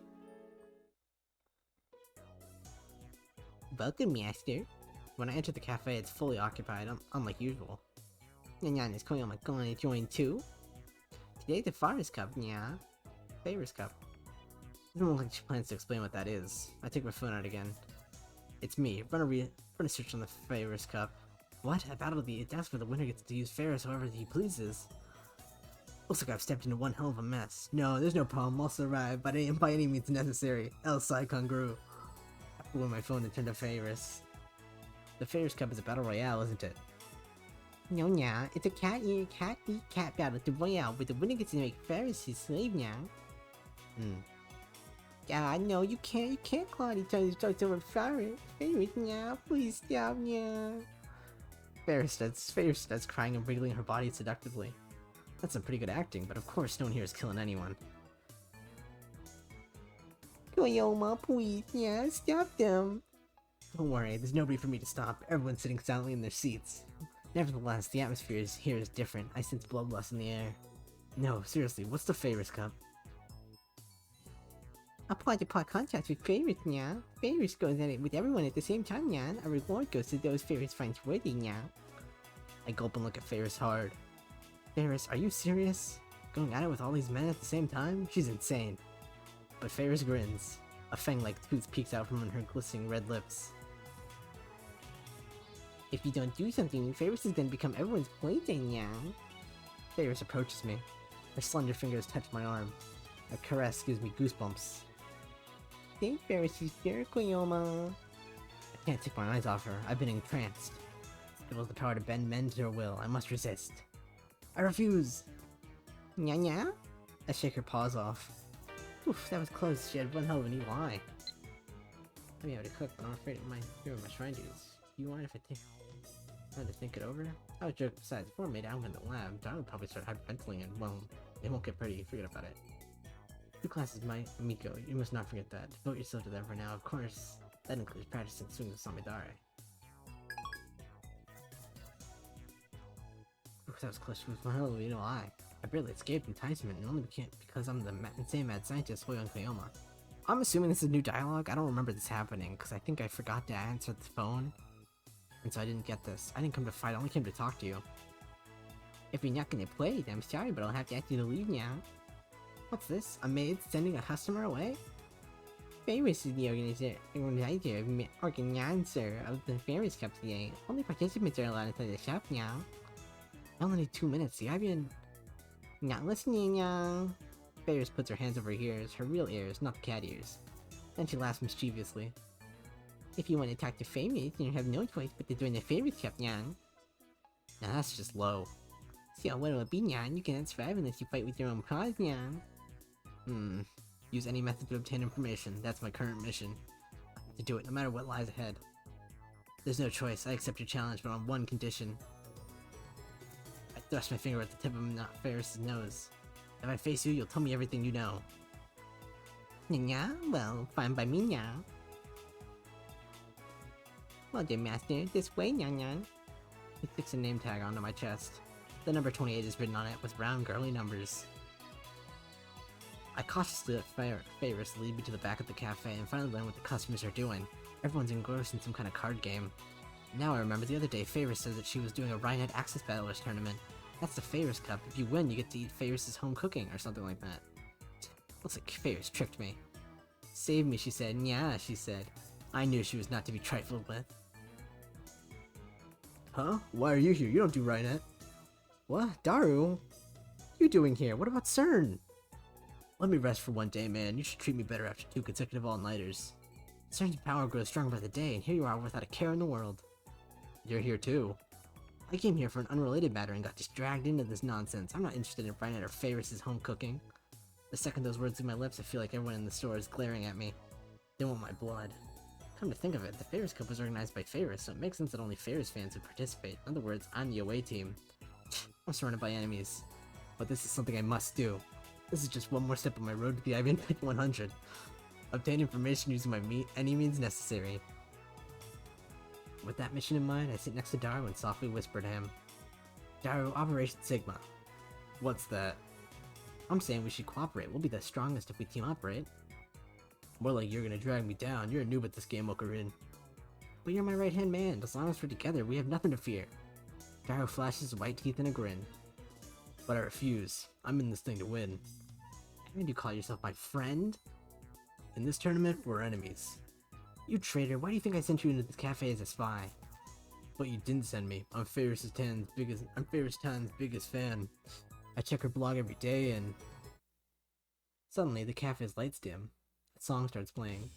Welcome, Master. When I enter the cafe, it's fully occupied, unlike usual. Nyan is calling on my gun and join too. Today the Forest Cup, yeah. Favors Cup. It doesn't look like she plans to explain what that is. I take my phone out again. It's me. Run a search on the Favors Cup. What? A battle of the deaths where the winner gets to use Favors however he pleases. Looks like I've stepped into one hell of a mess. No, there's no problem. I'll survive, but it ain't by any means necessary. Else I congru. I put away my phone and turn to Favors. The Favors Cup is a battle royale, isn't it? No, yeah, it's a cat battle to royale where the winner gets to make Favors his slave now. Yeah, no, you can't call each other's jokes over Favors now. Please stop now. Favors starts crying and wriggling her body seductively. That's some pretty good acting, but of course no one here is killing anyone. Koyoma, please, yeah, stop them. Don't worry, there's nobody for me to stop. Everyone's sitting silently in their seats. Nevertheless, the atmosphere here is different. I sense bloodlust in the air. No, seriously, what's the Favors Cup? Apply to pot contracts with Favors now. Favors goes at it with everyone at the same time now. A reward goes to those Favors finds worthy now. I gulp and look at Favors hard. Favors, are you serious? Going at it with all these men at the same time? She's insane. But Favors grins. A fang-like tooth peeks out from under her glistening red lips. If you don't do something, Favors is gonna become everyone's plaything now. Favors approaches me. Her slender fingers touch my arm. A caress gives me goosebumps. Thank Favors, she's here, Koyoma. I can't take my eyes off her. I've been entranced. Skittles the power to bend men to her will. I must resist. I refuse! Nya nya? I shake her paws off. Oof, that was close. She had one hell of an evil eye. I'd be able to cook, but I'm afraid it might ruin my shrine duties. Do you mind if I try to think it over? I was joking. Besides, before I made out in the lab, Don would probably start hyperventilating and, well, it won't get pretty. Forget about it. 2 classes, my amigo. You must not forget that. Devote yourself to them for now. Of course, that includes practicing swing of Samidare. That was close with my whole evil eye. I barely escaped enticement and only became because I'm the insane mad scientist Hoyon Koyoma. I'm assuming this is new dialogue. I don't remember this happening because I think I forgot to answer the phone. And so I didn't get this. I didn't come to fight, I only came to talk to you. If you're not gonna play, then I'm sorry, but I'll have to ask you to leave now. What's this? A maid sending a customer away? Favors is the organizer of the Favors Cup today. Only participants are allowed inside the shop now. I only need 2 minutes. See, I've been not listening, young. Favors puts her hands over her ears, her real ears, not the cat ears. Then she laughs mischievously. If you want to talk to Favors, then you have no choice but to join the Favors Cup, young. Now that's just low. So what will it be, young? You cannot survive unless you fight with your own paws, young. Use any method to obtain information. That's my current mission. I have to do it no matter what lies ahead. There's no choice. I accept your challenge, but on one condition. I thrust my finger at the tip of Favors' nose. If I face you, you'll tell me everything you know. Nya? Well, fine by me, nya. Well then, master, this way, nya. He sticks a name tag onto my chest. The number 28 is written on it with round, girly numbers. I cautiously let Favors lead me to the back of the cafe and finally learn what the customers are doing. Everyone's engrossed in some kind of card game. Now I remember the other day Favors said that she was doing a Rhinehead Access Battlers tournament. That's the Favors Cup. If you win, you get to eat Favors' home cooking or something like that. Looks like Favors tricked me. Save me, she said. Nya, she said. I knew she was not to be trifled with. Huh? Why are you here? You don't do Rhinehead. What? Daru? What are you doing here? What about CERN? Let me rest for one day, man. You should treat me better after 2 consecutive all-nighters. CERN's power grows stronger by the day, and here you are without a care in the world. You're here too. I came here for an unrelated matter and got just dragged into this nonsense. I'm not interested in Rhinehead or Favors' home cooking. The second those words leave my lips, I feel like everyone in the store is glaring at me. They want my blood. Come to think of it, the Favors Cup was organized by Favors, so it makes sense that only Favors fans would participate. In other words, I'm the away team. I'm surrounded by enemies. But this is something I must do. This is just one more step on my road to the IBN 100. Obtain information using any means necessary. With that mission in mind, I sit next to Daru and softly whisper to him. Daru, Operation Sigma. What's that? I'm saying we should cooperate. We'll be the strongest if we team up, right? More like you're gonna drag me down. You're a noob at this game, Okarin. But you're my right-hand man. As long as we're together, we have nothing to fear. Daru flashes white teeth in a grin. But I refuse. I'm in this thing to win. And you call yourself my friend? In this tournament, we're enemies. You traitor, why do you think I sent you into this cafe as a spy? But you didn't send me. I'm Ferris Tan's biggest fan. I check her blog every day and... Suddenly, the cafe's lights dim. A song starts playing.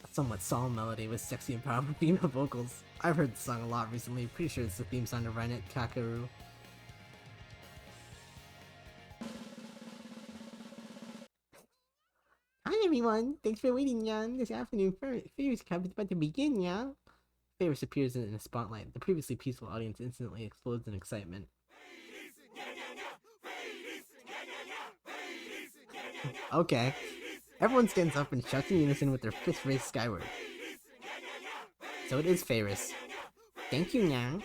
A somewhat solemn melody with sexy and powerful female vocals. I've heard the song a lot recently, pretty sure it's the theme song to Doneycatjr. Hi everyone! Thanks for waiting, Yan. This afternoon, Ferris Cup is about to begin, Yan. Ferris appears in a spotlight. The previously peaceful audience instantly explodes in excitement. Okay. Everyone stands up and shouts in unison with their fists raised skyward. So it is Ferris. Thank you, Yang.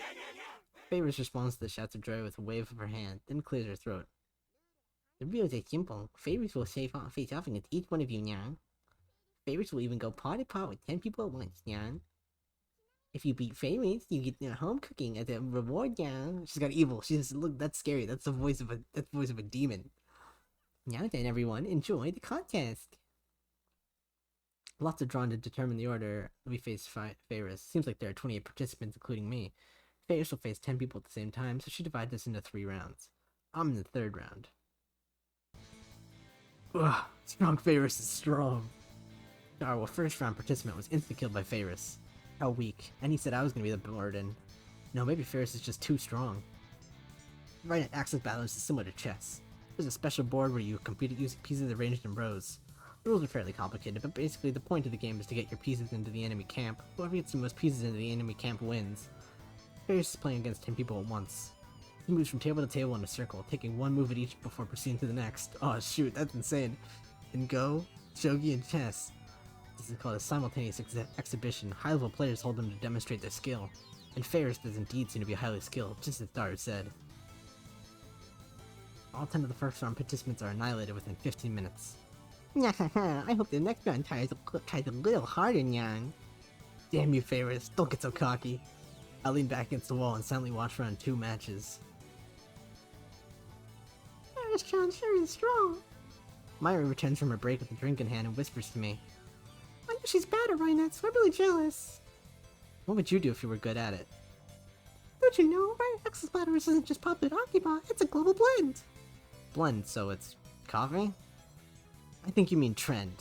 Ferris responds to the shouts of joy with a wave of her hand, then clears her throat. The rules are simple. Ferris will face off against each one of you, Yang. Ferris will even go paw to paw with 10 people at once, Yang. If you beat Ferris, you get their home cooking as a reward, Yang. She's got evil. She says, look, that's scary. That's the voice of a demon. Now then, everyone, enjoy the contest. Lots are drawn to determine the order we face Ferris. Seems like there are 28 participants, including me. Ferris will face 10 people at the same time, so she divides us into 3 rounds. I'm in the 3rd round. Ugh, strong Ferris is strong. Our first round participant was insta-killed by Ferris. How weak. And he said I was gonna be the burden. No, maybe Ferris is just too strong. Right at Axis Battlers is similar to chess. There's a special board where you compete using pieces arranged in rows. The rules are fairly complicated, but basically the point of the game is to get your pieces into the enemy camp. Whoever gets the most pieces into the enemy camp wins. Ferris is playing against 10 people at once. He moves from table to table in a circle, taking one move at each before proceeding to the next. Oh shoot, that's insane. In Go, Shogi, and chess, this is called a simultaneous exhibition. High-level players hold them to demonstrate their skill. And Ferris does indeed seem to be highly skilled, just as Dar said. All 10 of the first round participants are annihilated within 15 minutes. I hope the next round tries a little harder, Yang. Damn you, Ferris, don't get so cocky. I lean back against the wall and silently watch round 2 matches. Ferris-chan sure is strong. Myri returns from her break with a drink in hand and whispers to me. I know she's bad at Rhinette, so I'm really jealous. What would you do if you were good at it? Don't you know, right? Axis Battlers isn't just popular Akiba, it's a global blend. Blend, so it's coffee? I think you mean trend.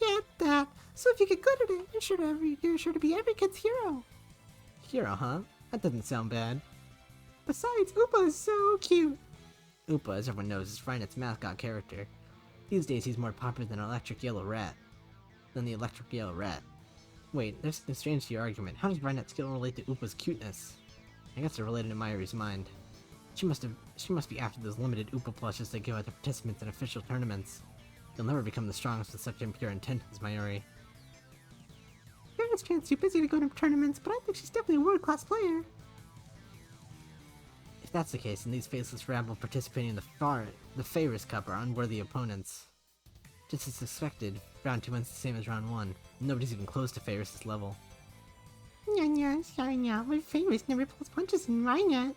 Yeah, that. So if you get good at it, you're sure to be every kid's hero. Hero, huh? That doesn't sound bad. Besides, Upa is so cute. Upa, as everyone knows, is Rhinette's mascot character. These days he's more popular than the Electric Yellow Rat. Wait, there's something strange to your argument. How does Rhinette's skill relate to Upa's cuteness? I guess they're related in Myri's mind. She must be after those limited Upa plushes they give out to participants in official tournaments. You'll never become the strongest with such impure intentions, Mayuri. Ferris-chan's too busy to go to tournaments, but I think she's definitely a world-class player. If that's the case, then these faceless rabble participating in the Ferris Cup are unworthy opponents. Just as expected, round 2 ends the same as round 1. Nobody's even close to Ferris' level. Sorry now, but Ferris never pulls punches in Rhinette.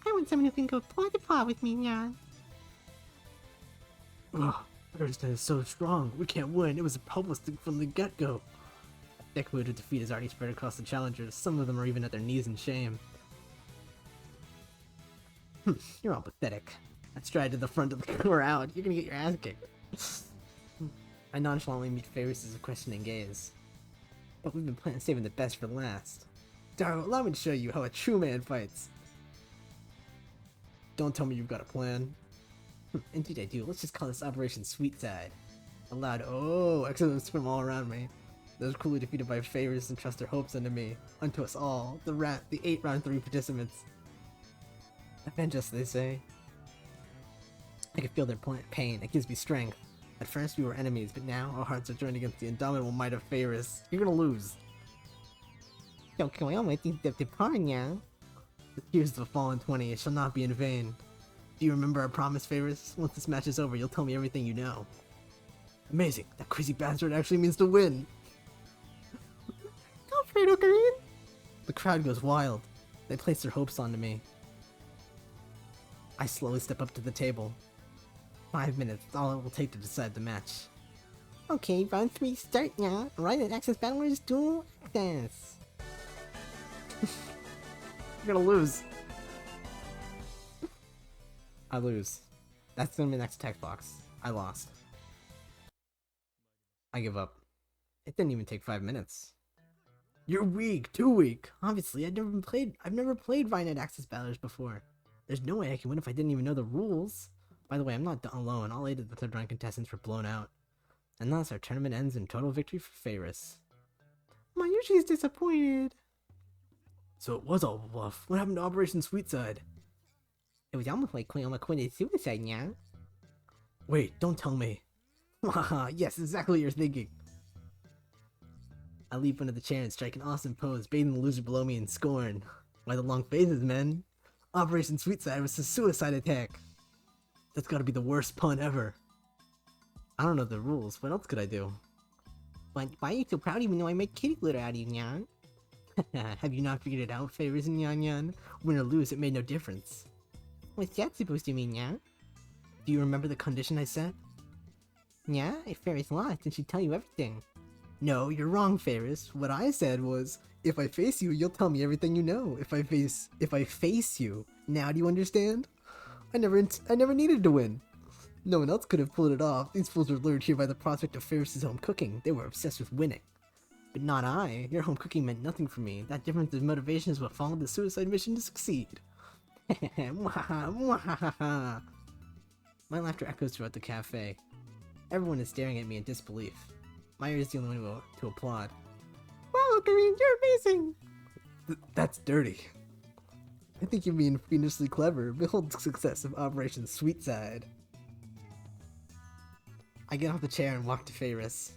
I want someone who can go paw to paw with me, Nyan. Ugh, Ferris is so strong. We can't win. It was a hopeless thing from the get-go. A thick mood of defeat is already spread across the challengers. Some of them are even at their knees in shame. You're all pathetic. I stride to the front of the crowd. You're gonna get your ass kicked. I nonchalantly meet Ferris' questioning gaze. But we've been saving the best for last. Daro, allow me to show you how a true man fights. Don't tell me you've got a plan. Indeed I do. Let's just call this Operation Sweet Side. A loud "oh" excellent swim all around me. Those cruelly defeated by Ferris entrust their hopes unto me, unto us all, the 8 round 3 participants. Avenge us, they say. I can feel their pain. It gives me strength. At first we were enemies, but now our hearts are joined against the indomitable might of Ferris. You're gonna lose. Don't kill me, I'll make these depart now. The tears of the fallen 20, it shall not be in vain. Do you remember our promise, Ferris? Once this match is over, you'll tell me everything you know. Amazing! That crazy bastard actually means to win! Go for it, Ocarine! The crowd goes wild. They place their hopes onto me. I slowly step up to the table. 5 minutes. That's all it will take to decide the match. Okay, round 3 start now. Right at Access Battlers Dual Access. I'm gonna lose. I lose. That's gonna be the next text box. I lost. I give up. It didn't even take 5 minutes. You're weak, too weak. Obviously, I've never played Vinet Access Battlers before. There's no way I can win if I didn't even know the rules. By the way, I'm not alone. All 8 of the third round contestants were blown out. And thus our tournament ends in total victory for Faris. Mayushi's disappointed. So it was all a bluff. What happened to Operation Sweetside? It was almost like Koyama committed suicide, yeah? Wait, don't tell me. Haha, yes, exactly what you're thinking. I leap into the chair and strike an awesome pose, bathing the loser below me in scorn. Why the long faces, men? Operation Sweetside was a suicide attack. That's gotta be the worst pun ever. I don't know the rules. What else could I do? But why are you so proud even though I made kitty glitter out of you, Nyan? Have you not figured it out, Favors and Nyan Nyan? Win or lose, it made no difference. What's that supposed to mean, Nyan? Do you remember the condition I set? Yeah, if Faris lost, then she'd tell you everything. No, you're wrong, Faris. What I said was, if I face you, you'll tell me everything you know. If I face you. Now do you understand? I never needed to win. No one else could have pulled it off. These fools were lured here by the prospect of Faris' home cooking. They were obsessed with winning. But not I. Your home cooking meant nothing for me. That difference of motivation is what followed the suicide mission to succeed. My laughter echoes throughout the cafe. Everyone is staring at me in disbelief. Meyer is the only one to applaud. Wow, Kareem, you're amazing! That's dirty. I think you mean fiendishly clever. Behold the success of Operation Sweetside. I get off the chair and walk to Faris.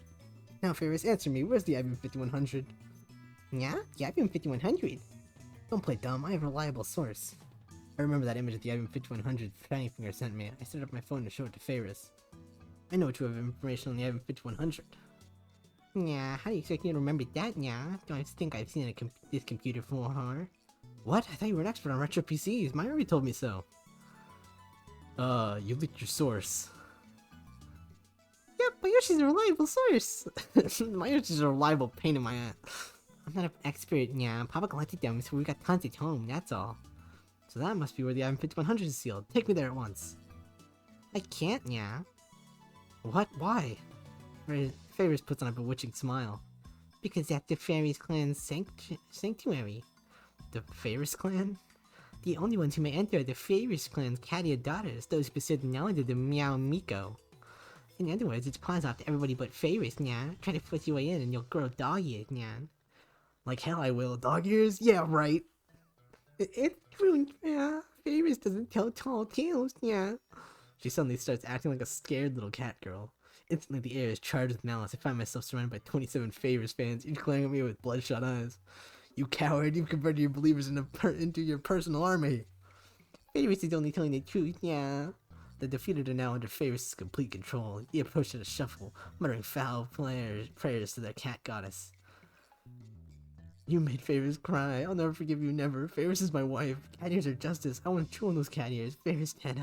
Now, Faris, answer me. Where's the IBM 5100? Yeah? The IBM 5100? Don't play dumb. I have a reliable source. I remember that image of the IBM 5100 Fanny Finger sent me. I set up my phone to show it to Faris. I know you have information on the IBM 5100. Yeah, how do you expect me to remember that, yeah? Don't think I've seen this computer before. What? I thought you were an expert on retro PCs. Maya already told me so. You leaked your source. Yep, Mayoshi's a reliable source. Mayoshi's a reliable pain in my ass. I'm not an expert, yeah. Papa collected them, so we got tons at home, that's all. So that must be where the IBM 5100 is sealed. Take me there at once. I can't, yeah. What? Why? Faris puts on a bewitching smile. Because that's the Fairies clan's sanctuary. The Faris clan? The only ones who may enter are the Faris clan's catty daughters, those who possess the knowledge of the Meow Miko. In other words, it's paws off to everybody but Faris, nyan. Try to force your way in and you'll grow dog ears, nyan. Like hell I will. Dog ears? Yeah, right. It's true, yeah. Faris doesn't tell tall tales, yeah. She suddenly starts acting like a scared little cat girl. Instantly the air is charged with malice. I find myself surrounded by 27 Faris fans, each glaring at me with bloodshot eyes. You coward, you've converted your believers into your personal army. Faris is only telling the truth, yeah. The defeated are now under Faris' complete control. He approached at a shuffle, muttering foul prayers to their cat goddess. You made Faris cry. I'll never forgive you, never. Faris is my wife. Cat ears are justice. I want to chew on those cat ears. Faris and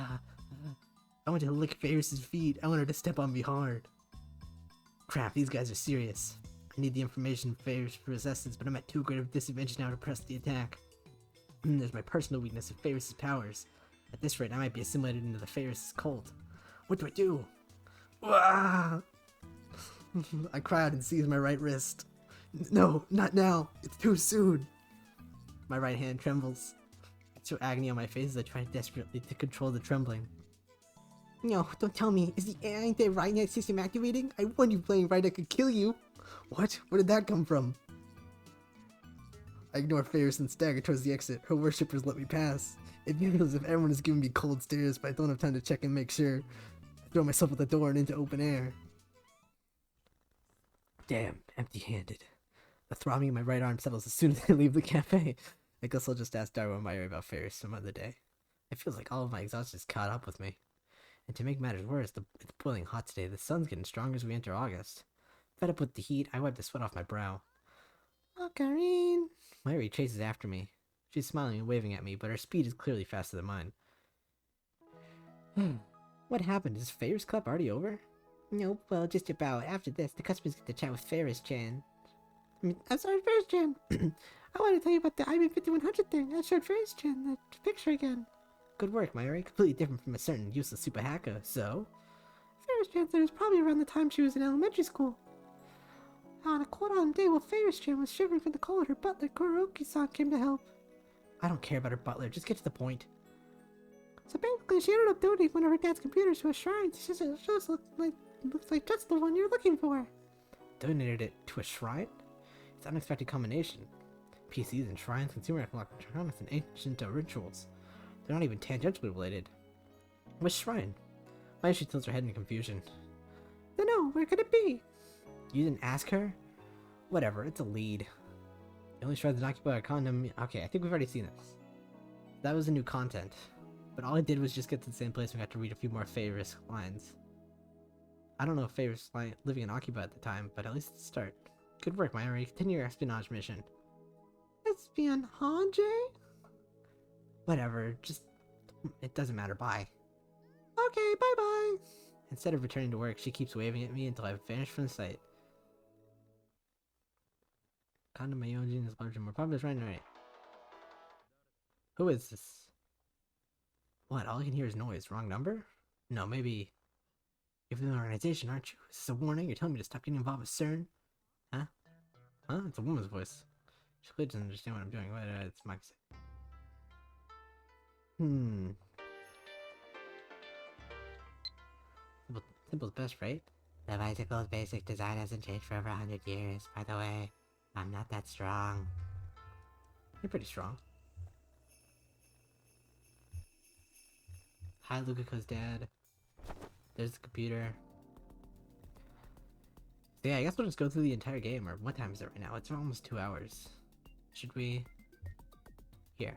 I want to lick Faris' feet. I want her to step on me hard. Crap, these guys are serious. I need the information Faris possesses, but I'm at too great of a disadvantage now to press the attack. And there's my personal weakness of Faris' powers. At this rate, I might be assimilated into the Faris' cult. What do I do? I cry out and seize my right wrist. No, not now. It's too soon. My right hand trembles. I show agony on my face as I try desperately to control the trembling. No, don't tell me. Is the anti-Rhinet system activating? I warned you playing Rhinet could kill you. What? Where did that come from? I ignore Faris and stagger towards the exit. Her worshippers let me pass. It feels as if everyone is giving me cold stares, but I don't have time to check and make sure. I throw myself at the door and into open air. Damn, empty-handed. The throbbing in my right arm settles as soon as I leave the cafe. I guess I'll just ask Darwin Meyer about Faris some other day. It feels like all of my exhaustion is caught up with me. And to make matters worse, it's boiling hot today. The sun's getting stronger as we enter August. Fed up with the heat, I wipe the sweat off my brow. Oh, Karine! Mary chases after me. She's smiling and waving at me, but her speed is clearly faster than mine. What happened? Is Ferris Club already over? Nope, well, just about. After this, the customers get to chat with Ferris-chan. I'm sorry, Ferris-chan. I want to tell you about the IB 5100 thing. I showed Ferris-chan the picture again. Good work, Mayuri. Completely different from a certain useless super hacker, so? Ferris-chan said it was probably around the time she was in elementary school. On a quote-on day while Ferris-chan was shivering from the cold, her butler, Kuroki-san, came to help. I don't care about her butler, just get to the point. So basically, she ended up donating one of her dad's computers to a shrine. She says it just looks like just the one you're looking for. Donated it to a shrine? It's an unexpected combination. PCs and shrines, consumer electronics, and ancient rituals. They're not even tangentially related. Which shrine? Why she tilts her head in confusion. No, where could it be? You didn't ask her? Whatever, it's a lead. The only shrines that occupy a condom. Okay, I think we've already seen this. That was the new content. But all I did was just get to the same place and we got to read a few more Ferris lines. I don't know if Ferris was living in Akiba at the time, but at least it's a start. Good work, Mayuri. Continue your espionage mission. Espionage? Whatever, just... it doesn't matter, bye. Okay, bye-bye! Instead of returning to work, she keeps waving at me until I've vanished from sight. Condom Mayojin is larger, more popular right now. Who is this? What? All I can hear is noise. Wrong number? No, maybe... You're from the organization, aren't you? Is this a warning? You're telling me to stop getting involved with CERN? Huh? Huh? It's a woman's voice. She clearly doesn't understand what I'm doing. What? It's Mike. Simple's best, right? The bicycle's basic design hasn't changed for over 100 years. By the way, I'm not that strong. You're pretty strong. Hi, Lukako's dad. There's the computer. So yeah, I guess we'll just go through the entire game, or what time is it right now? It's almost 2 hours. Should we? Here.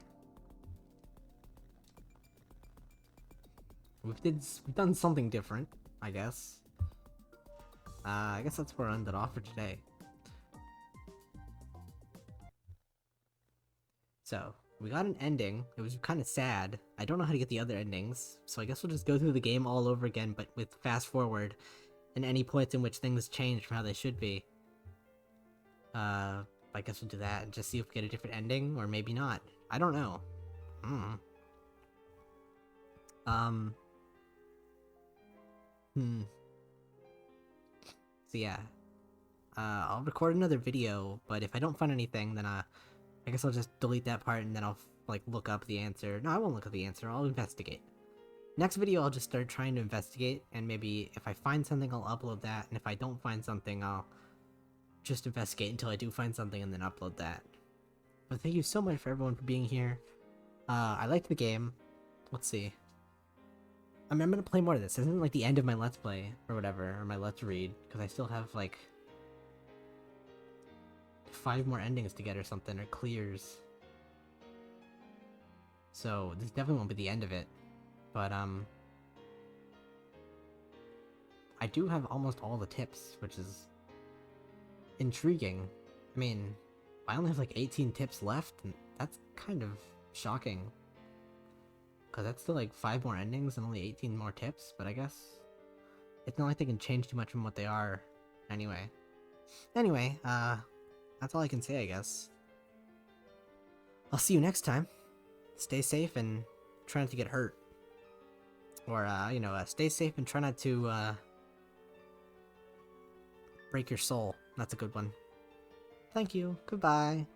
We've done something different, I guess. I guess that's where I ended off for today. So, we got an ending. It was kind of sad. I don't know how to get the other endings, so I guess we'll just go through the game all over again, but with fast forward, and any points in which things change from how they should be. I guess we'll do that and just see if we get a different ending, or maybe not. I don't know. So yeah. I'll record another video, but if I don't find anything, then I guess I'll just delete that part and then I'll like look up the answer. No, I won't look up the answer. I'll investigate. Next video, I'll just start trying to investigate, and maybe if I find something, I'll upload that, and if I don't find something, I'll just investigate until I do find something and then upload that. But thank you so much for everyone for being here. I liked the game. Let's see. I'm gonna play more of this. This isn't like the end of my Let's Play, or whatever, or my Let's Read, because I still have like 5 more endings to get or something, or clears. So this definitely won't be the end of it. But I do have almost all the tips, which is intriguing. I mean, I only have like 18 tips left, and that's kind of shocking. Because that's still like 5 more endings and only 18 more tips, but I guess it's not like they can change too much from what they are anyway. Anyway, that's all I can say, I guess. I'll see you next time. Stay safe and try not to get hurt. Or, you know, stay safe and try not to, break your soul. That's a good one. Thank you. Goodbye.